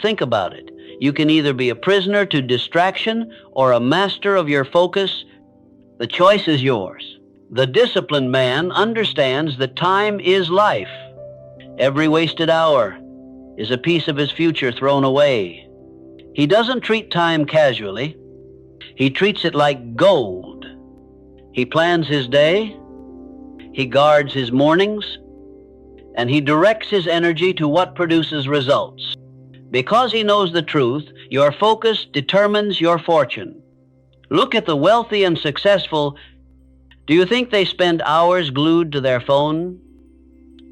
Think about it. You can either be a prisoner to distraction or a master of your focus. The choice is yours. The disciplined man understands that time is life. Every wasted hour is a piece of his future thrown away. He doesn't treat time casually. He treats it like gold. He plans his day. He guards his mornings. And he directs his energy to what produces results. Because he knows the truth, your focus determines your fortune. Look at the wealthy and successful. Do you think they spend hours glued to their phone,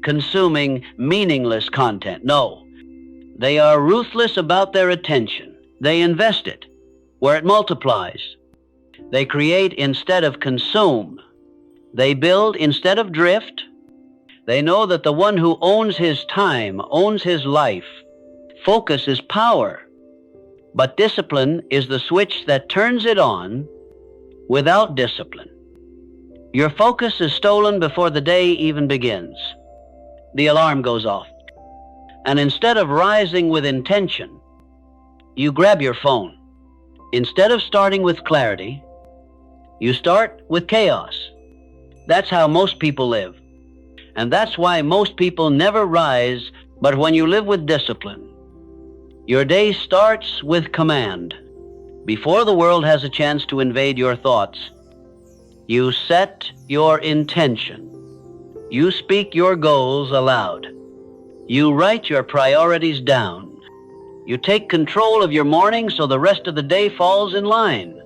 consuming meaningless content? No. They are ruthless about their attention. They invest it where it multiplies. They create instead of consume. They build instead of drift. They know that the one who owns his time owns his life. Focus is power, but discipline is the switch that turns it on. Without discipline, your focus is stolen before the day even begins. The alarm goes off, and instead of rising with intention, you grab your phone. Instead of starting with clarity, you start with chaos. That's how most people live, and that's why most people never rise. But when you live with discipline, your day starts with command. Before the world has a chance to invade your thoughts, you set your intention. You speak your goals aloud. You write your priorities down. You take control of your morning so the rest of the day falls in line.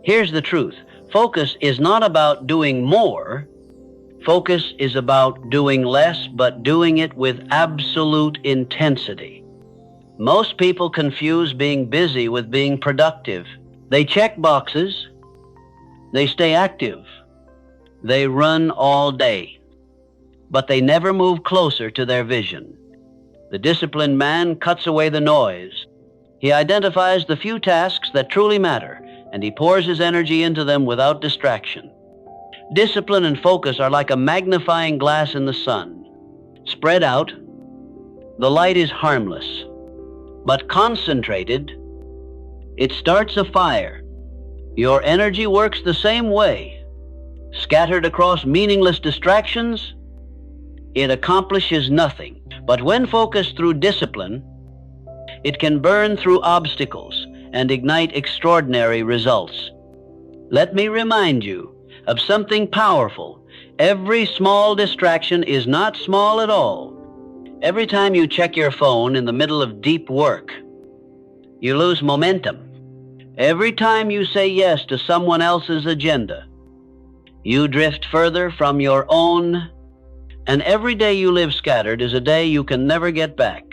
Here's the truth. Focus is not about doing more. Focus is about doing less, but doing it with absolute intensity. Most people confuse being busy with being productive. They check boxes, they stay active, they run all day, but they never move closer to their vision. The disciplined man cuts away the noise. He identifies the few tasks that truly matter, and he pours his energy into them without distraction. Discipline and focus are like a magnifying glass in the sun. Spread out, the light is harmless, but concentrated, it starts a fire. Your energy works the same way. Scattered across meaningless distractions, it accomplishes nothing. But when focused through discipline, it can burn through obstacles and ignite extraordinary results. Let me remind you of something powerful. Every small distraction is not small at all. Every time you check your phone in the middle of deep work, you lose momentum. Every time you say yes to someone else's agenda, you drift further from your own, and every day you live scattered is a day you can never get back.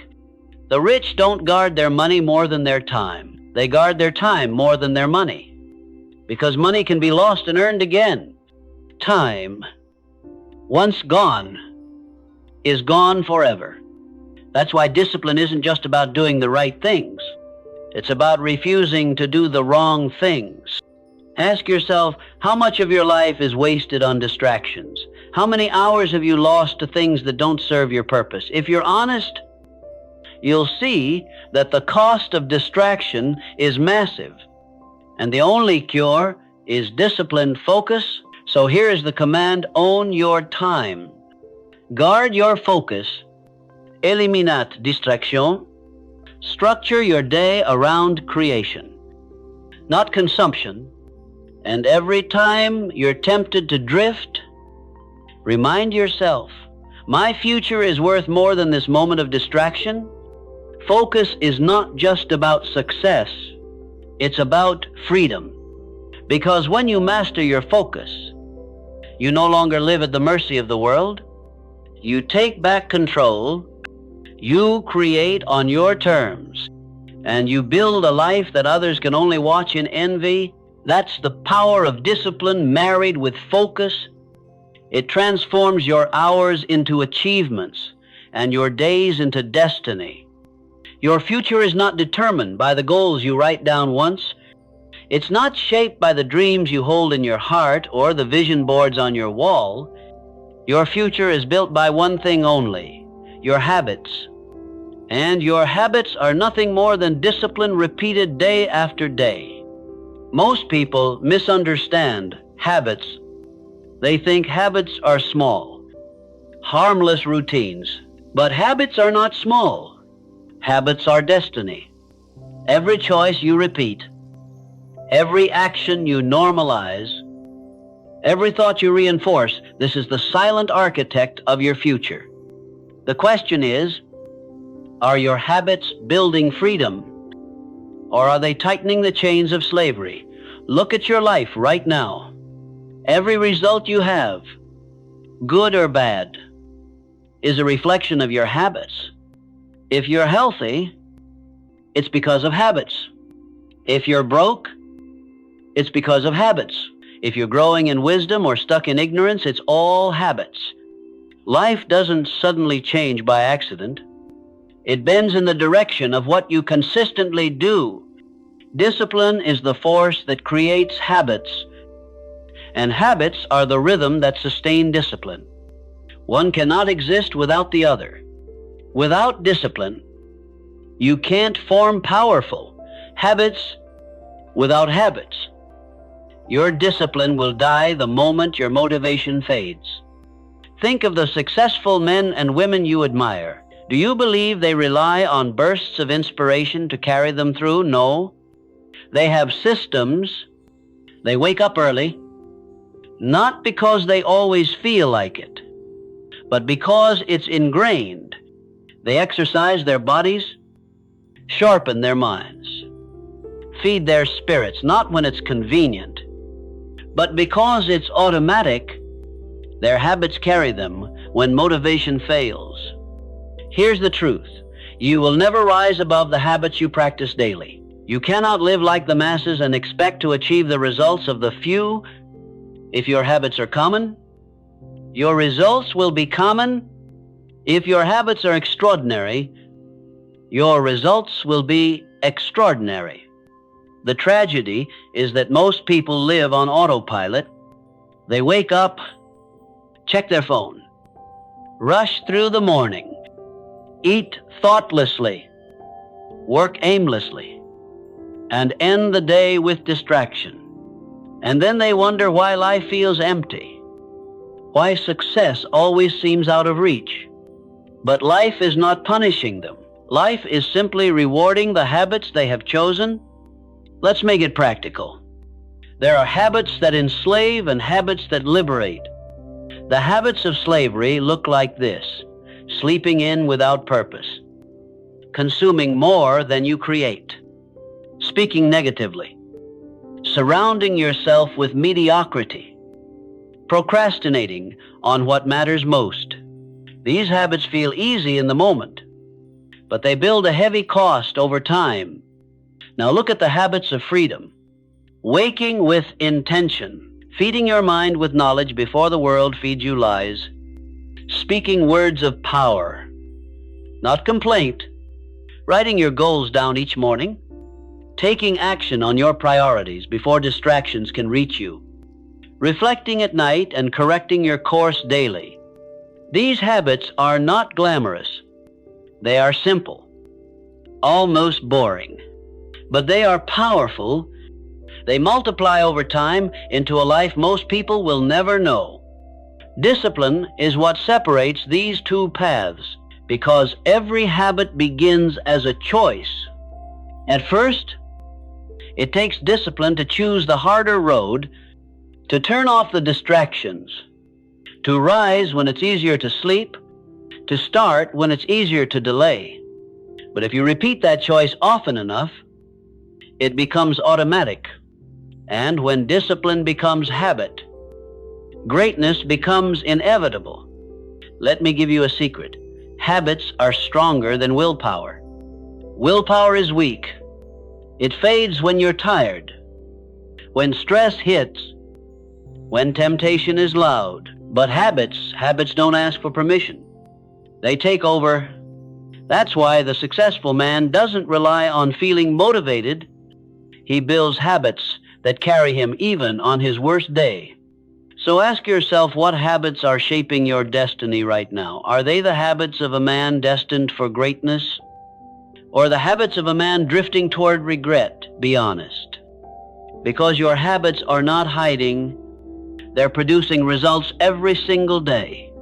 The rich don't guard their money more than their time. They guard their time more than their money, because money can be lost and earned again. Time, once gone, is gone forever. That's why discipline isn't just about doing the right things. It's about refusing to do the wrong things. Ask yourself, how much of your life is wasted on distractions? How many hours have you lost to things that don't serve your purpose? If you're honest, you'll see that the cost of distraction is massive. And the only cure is disciplined focus. So here is the command: own your time. Guard your focus. Eliminat distraction. Structure your day around creation, not consumption. And every time you're tempted to drift, remind yourself, my future is worth more than this moment of distraction. Focus is not just about success, it's about freedom. Because when you master your focus, you no longer live at the mercy of the world. You take back control, you create on your terms, and you build a life that others can only watch in envy. That's the power of discipline married with focus. It transforms your hours into achievements and your days into destiny. Your future is not determined by the goals you write down once. It's not shaped by the dreams you hold in your heart or the vision boards on your wall. Your future is built by one thing only: your habits. And your habits are nothing more than discipline repeated day after day. Most people misunderstand habits. They think habits are small, harmless routines. But habits are not small. Habits are destiny. Every choice you repeat, every action you normalize, every thought you reinforce, this is the silent architect of your future. The question is, are your habits building freedom, or are they tightening the chains of slavery? Look at your life right now. Every result you have, good or bad, is a reflection of your habits. If you're healthy, it's because of habits. If you're broke, it's because of habits. If you're growing in wisdom or stuck in ignorance, it's all habits. Life doesn't suddenly change by accident. It bends in the direction of what you consistently do. Discipline is the force that creates habits, and habits are the rhythm that sustain discipline. One cannot exist without the other. Without discipline, you can't form powerful habits without habits. Your discipline will die the moment your motivation fades. Think of the successful men and women you admire. Do you believe they rely on bursts of inspiration to carry them through? No. They have systems. They wake up early, not because they always feel like it, but because it's ingrained. They exercise their bodies, sharpen their minds, feed their spirits, not when it's convenient, but because it's automatic Their habits carry them when motivation fails. Here's the truth. You will never rise above the habits you practice daily. You cannot live like the masses and expect to achieve the results of the few. If your habits are common, your results will be common. If your habits are extraordinary, your results will be extraordinary. The tragedy is that most people live on autopilot. They wake up, check their phone, rush through the morning, eat thoughtlessly, work aimlessly, and end the day with distraction. And then they wonder why life feels empty, why success always seems out of reach. But life is not punishing them. Life is simply rewarding the habits they have chosen. Let's make it practical. There are habits that enslave and habits that liberate. The habits of slavery look like this: sleeping in without purpose, consuming more than you create, speaking negatively, surrounding yourself with mediocrity, procrastinating on what matters most. These habits feel easy in the moment, but they build a heavy cost over time. Now look at the habits of freedom. Waking with intention, feeding your mind with knowledge before the world feeds you lies, speaking words of power, not complaint, writing your goals down each morning, taking action on your priorities before distractions can reach you, reflecting at night and correcting your course daily. These habits are not glamorous. They are simple, almost boring, but they are powerful. They multiply over time into a life most people will never know. Discipline is what separates these two paths, because every habit begins as a choice. At first, it takes discipline to choose the harder road, to turn off the distractions, to rise when it's easier to sleep, to start when it's easier to delay. But if you repeat that choice often enough, it becomes automatic. And when discipline becomes habit, greatness becomes inevitable. Let me give you a secret. Habits are stronger than willpower. Willpower is weak. It fades when you're tired, when stress hits, when temptation is loud. But habits don't ask for permission. They take over. That's why the successful man doesn't rely on feeling motivated. He builds habits that carry him even on his worst day. So ask yourself, what habits are shaping your destiny right now? Are they the habits of a man destined for greatness, or the habits of a man drifting toward regret? Be honest. Because your habits are not hiding. They're producing results every single day.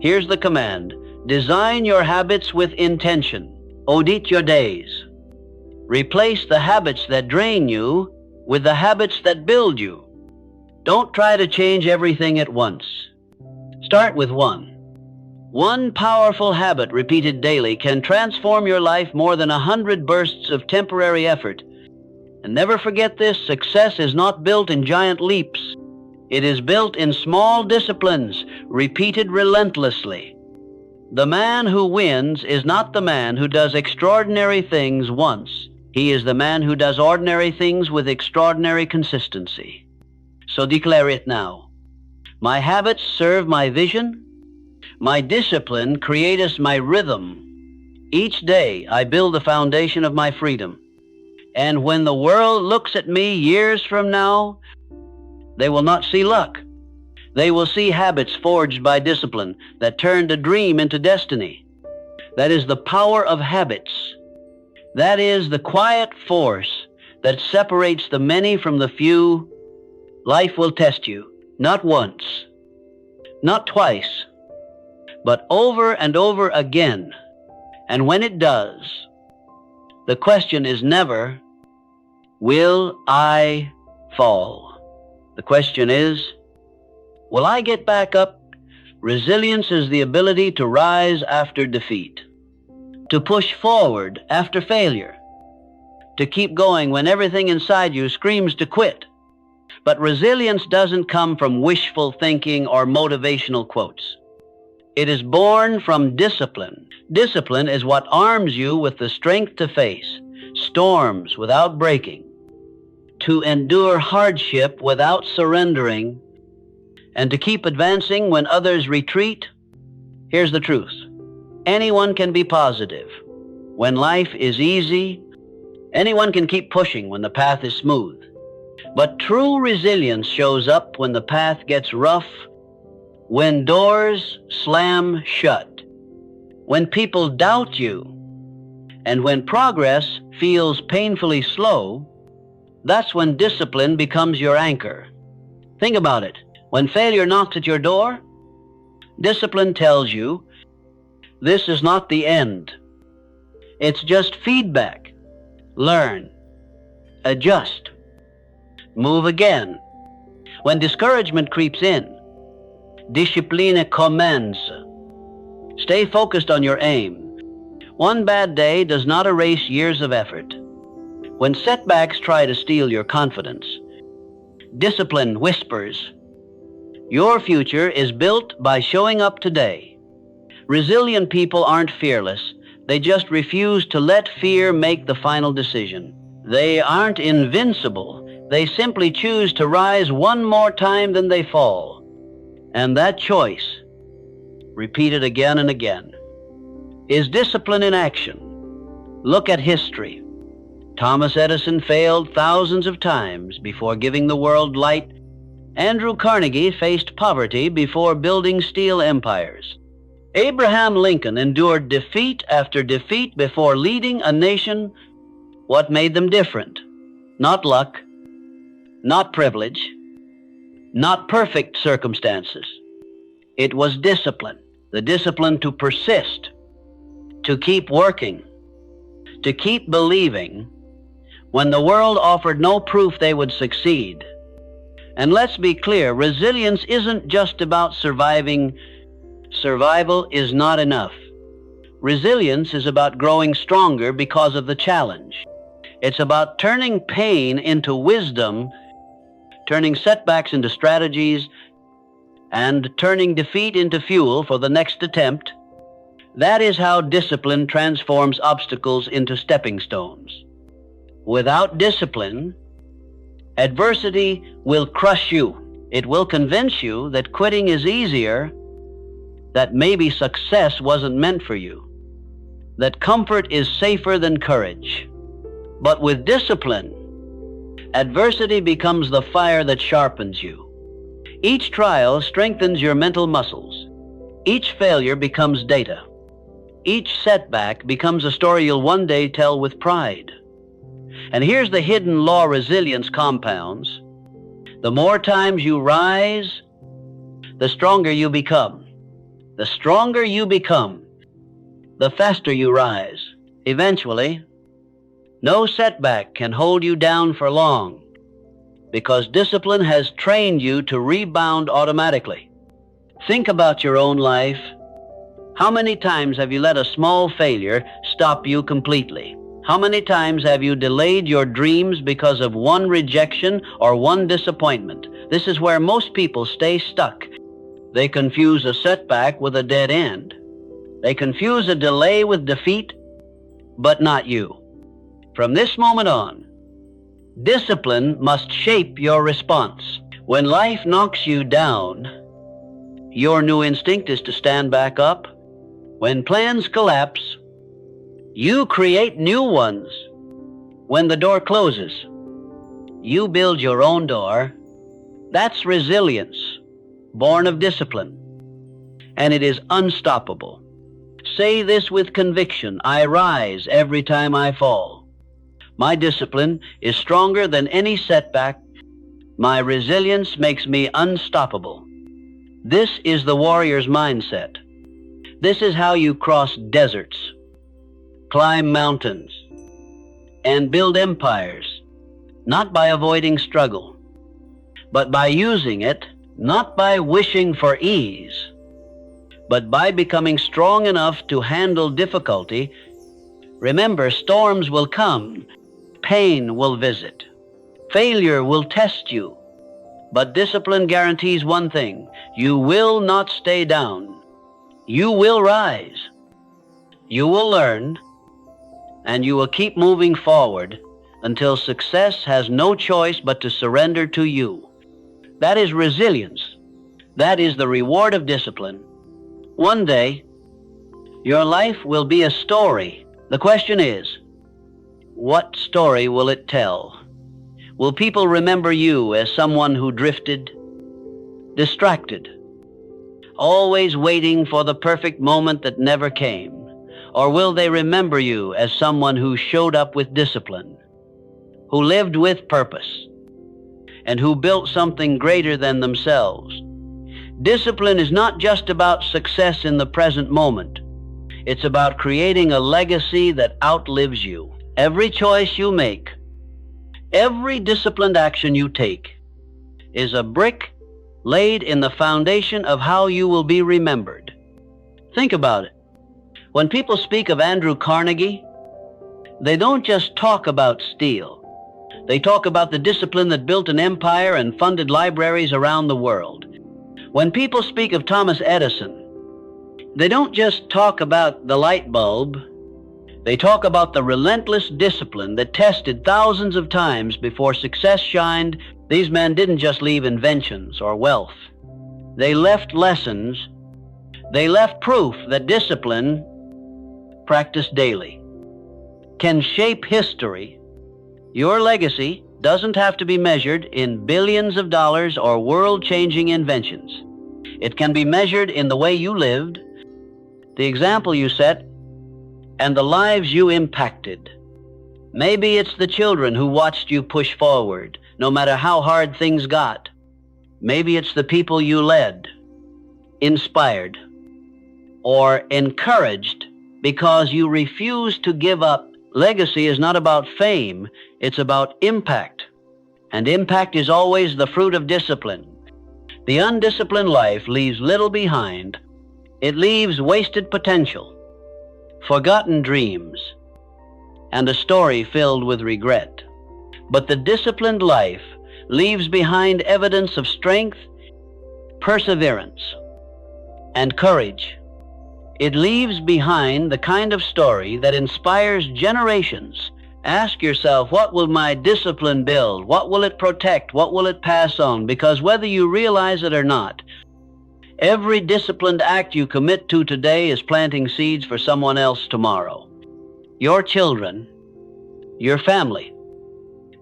Here's the command. Design your habits with intention. Audit your days. Replace the habits that drain you with the habits that build you. Don't try to change everything at once. Start with one. One powerful habit repeated daily can transform your life more than 100 bursts of temporary effort. And never forget this: success is not built in giant leaps. It is built in small disciplines, repeated relentlessly. The man who wins is not the man who does extraordinary things once. He is the man who does ordinary things with extraordinary consistency. So declare it now. My habits serve my vision. My discipline creates my rhythm. Each day I build the foundation of my freedom. And when the world looks at me years from now, they will not see luck. They will see habits forged by discipline that turned a dream into destiny. That is the power of habits. That is the quiet force that separates the many from the few. Life will test you, not once, not twice, but over and over again. And when it does, the question is never, will I fall? The question is, will I get back up? Resilience is the ability to rise after defeat, to push forward after failure, to keep going when everything inside you screams to quit. But resilience doesn't come from wishful thinking or motivational quotes. It is born from discipline. Discipline is what arms you with the strength to face storms without breaking, to endure hardship without surrendering, and to keep advancing when others retreat. Here's the truth. Anyone can be positive when life is easy. Anyone can keep pushing when the path is smooth. But true resilience shows up when the path gets rough, when doors slam shut, when people doubt you, and when progress feels painfully slow. That's when discipline becomes your anchor. Think about it. When failure knocks at your door, discipline tells you, this is not the end. It's just feedback. Learn. Adjust. Move again. When discouragement creeps in, discipline commands. Stay focused on your aim. One bad day does not erase years of effort. When setbacks try to steal your confidence, discipline whispers, your future is built by showing up today. Resilient people aren't fearless. They just refuse to let fear make the final decision. They aren't invincible. They simply choose to rise one more time than they fall. And that choice, repeated again and again, is discipline in action. Look at history. Thomas Edison failed thousands of times before giving the world light. Andrew Carnegie faced poverty before building steel empires. Abraham Lincoln endured defeat after defeat before leading a nation. What made them different? Not luck, not privilege, not perfect circumstances. It was discipline, the discipline to persist, to keep working, to keep believing when the world offered no proof they would succeed. And let's be clear, resilience isn't just about surviving. Survival is not enough. Resilience is about growing stronger because of the challenge. It's about turning pain into wisdom, turning setbacks into strategies, and turning defeat into fuel for the next attempt. That is how discipline transforms obstacles into stepping stones. Without discipline, adversity will crush you. It will convince you that quitting is easier, that maybe success wasn't meant for you, that comfort is safer than courage. But with discipline, adversity becomes the fire that sharpens you. Each trial strengthens your mental muscles. Each failure becomes data. Each setback becomes a story you'll one day tell with pride. And here's the hidden law resilience compounds. The more times you rise, the stronger you become. The stronger you become, the faster you rise. Eventually, no setback can hold you down for long, because discipline has trained you to rebound automatically. Think about your own life. How many times have you let a small failure stop you completely? How many times have you delayed your dreams because of one rejection or one disappointment? This is where most people stay stuck. They confuse a setback with a dead end. They confuse a delay with defeat, but not you. From this moment on, discipline must shape your response. When life knocks you down, your new instinct is to stand back up. When plans collapse, you create new ones. When the door closes, you build your own door. That's resilience, born of discipline, and it is unstoppable. Say this with conviction: I rise every time I fall. My discipline is stronger than any setback. My resilience makes me unstoppable. This is the warrior's mindset. This is how you cross deserts, climb mountains, and build empires, not by avoiding struggle, but by using it, not by wishing for ease, but by becoming strong enough to handle difficulty. Remember, storms will come, pain will visit, failure will test you, But discipline guarantees one thing: you will not stay down. You will rise. You will learn, and you will keep moving forward until success has no choice but to surrender to you. That is resilience. That is the reward of discipline. One day, your life will be a story. The question is, what story will it tell? Will people remember you as someone who drifted, distracted, always waiting for the perfect moment that never came? Or will they remember you as someone who showed up with discipline, who lived with purpose, and who built something greater than themselves? Discipline is not just about success in the present moment. It's about creating a legacy that outlives you. Every choice you make, every disciplined action you take, is a brick laid in the foundation of how you will be remembered. Think about it. When people speak of Andrew Carnegie, they don't just talk about steel. They talk about the discipline that built an empire and funded libraries around the world. When people speak of Thomas Edison, they don't just talk about the light bulb. They talk about the relentless discipline that tested thousands of times before success shined. These men didn't just leave inventions or wealth. They left lessons. They left proof that discipline, practiced daily, can shape history. Your legacy doesn't have to be measured in billions of dollars or world-changing inventions. It can be measured in the way you lived, the example you set, and the lives you impacted. Maybe it's the children who watched you push forward, no matter how hard things got. Maybe it's the people you led, inspired, or encouraged because you refused to give up. Legacy is not about fame, it's about impact. And impact is always the fruit of discipline. The undisciplined life leaves little behind. It leaves wasted potential, forgotten dreams, and a story filled with regret. But the disciplined life leaves behind evidence of strength, perseverance, and courage. It leaves behind the kind of story that inspires generations. Ask yourself, what will my discipline build? What will it protect? What will it pass on? Because whether you realize it or not, every disciplined act you commit to today is planting seeds for someone else tomorrow. Your children, your family,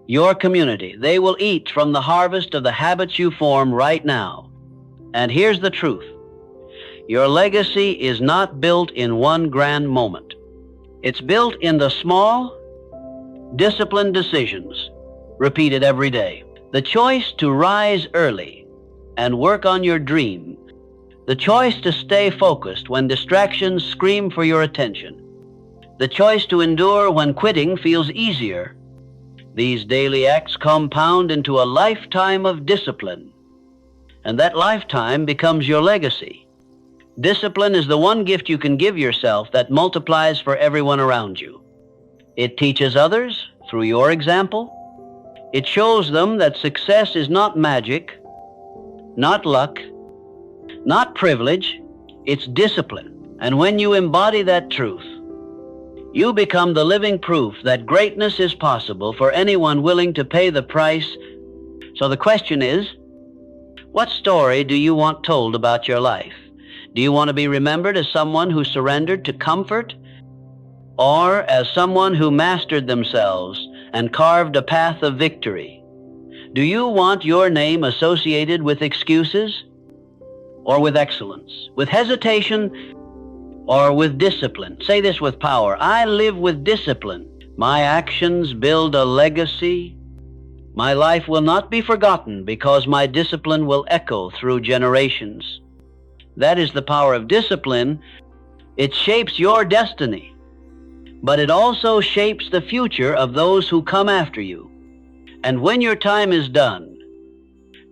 your community, they will eat from the harvest of the habits you form right now. And here's the truth. Your legacy is not built in one grand moment. It's built in the small, disciplined decisions repeated every day. The choice to rise early and work on your dream. The choice to stay focused when distractions scream for your attention. The choice to endure when quitting feels easier. These daily acts compound into a lifetime of discipline, and that lifetime becomes your legacy. Discipline is the one gift you can give yourself that multiplies for everyone around you. It teaches others through your example. It shows them that success is not magic, not luck, not privilege, it's discipline. And when you embody that truth, you become the living proof that greatness is possible for anyone willing to pay the price. So the question is, what story do you want told about your life? Do you want to be remembered as someone who surrendered to comfort, or as someone who mastered themselves and carved a path of victory? Do you want your name associated with excuses, or with excellence, with hesitation, or with discipline? Say this with power: I live with discipline. My actions build a legacy. My life will not be forgotten because my discipline will echo through generations. That is the power of discipline. It shapes your destiny, but it also shapes the future of those who come after you. And when your time is done,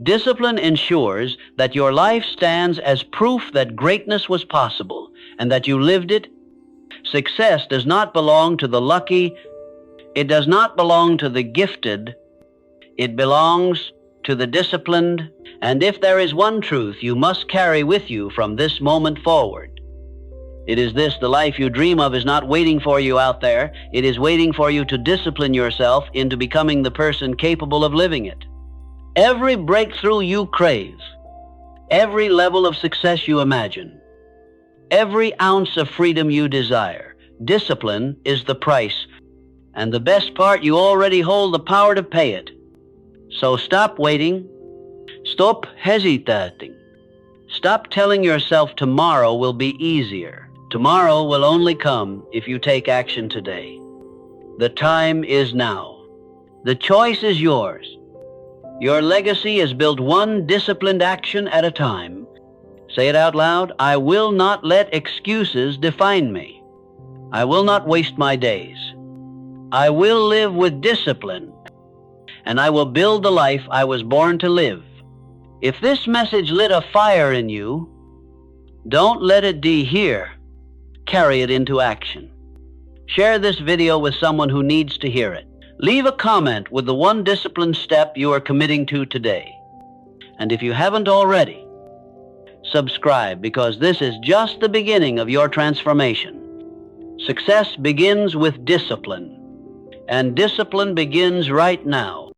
discipline ensures that your life stands as proof that greatness was possible and that you lived it. Success does not belong to the lucky. It does not belong to the gifted. It belongs to the disciplined, and if there is one truth you must carry with you from this moment forward, it is this: the life you dream of is not waiting for you out there. It is waiting for you to discipline yourself into becoming the person capable of living it. Every breakthrough you crave, every level of success you imagine, every ounce of freedom you desire, discipline is the price. And the best part, you already hold the power to pay it. So stop waiting. Stop hesitating. Stop telling yourself tomorrow will be easier. Tomorrow will only come if you take action today. The time is now. The choice is yours. Your legacy is built one disciplined action at a time. Say it out loud: I will not let excuses define me. I will not waste my days. I will live with discipline, and I will build the life I was born to live. If this message lit a fire in you, don't let it die here. Carry it into action. Share this video with someone who needs to hear it. Leave a comment with the one disciplined step you are committing to today. And if you haven't already, subscribe, because this is just the beginning of your transformation. Success begins with discipline, and discipline begins right now.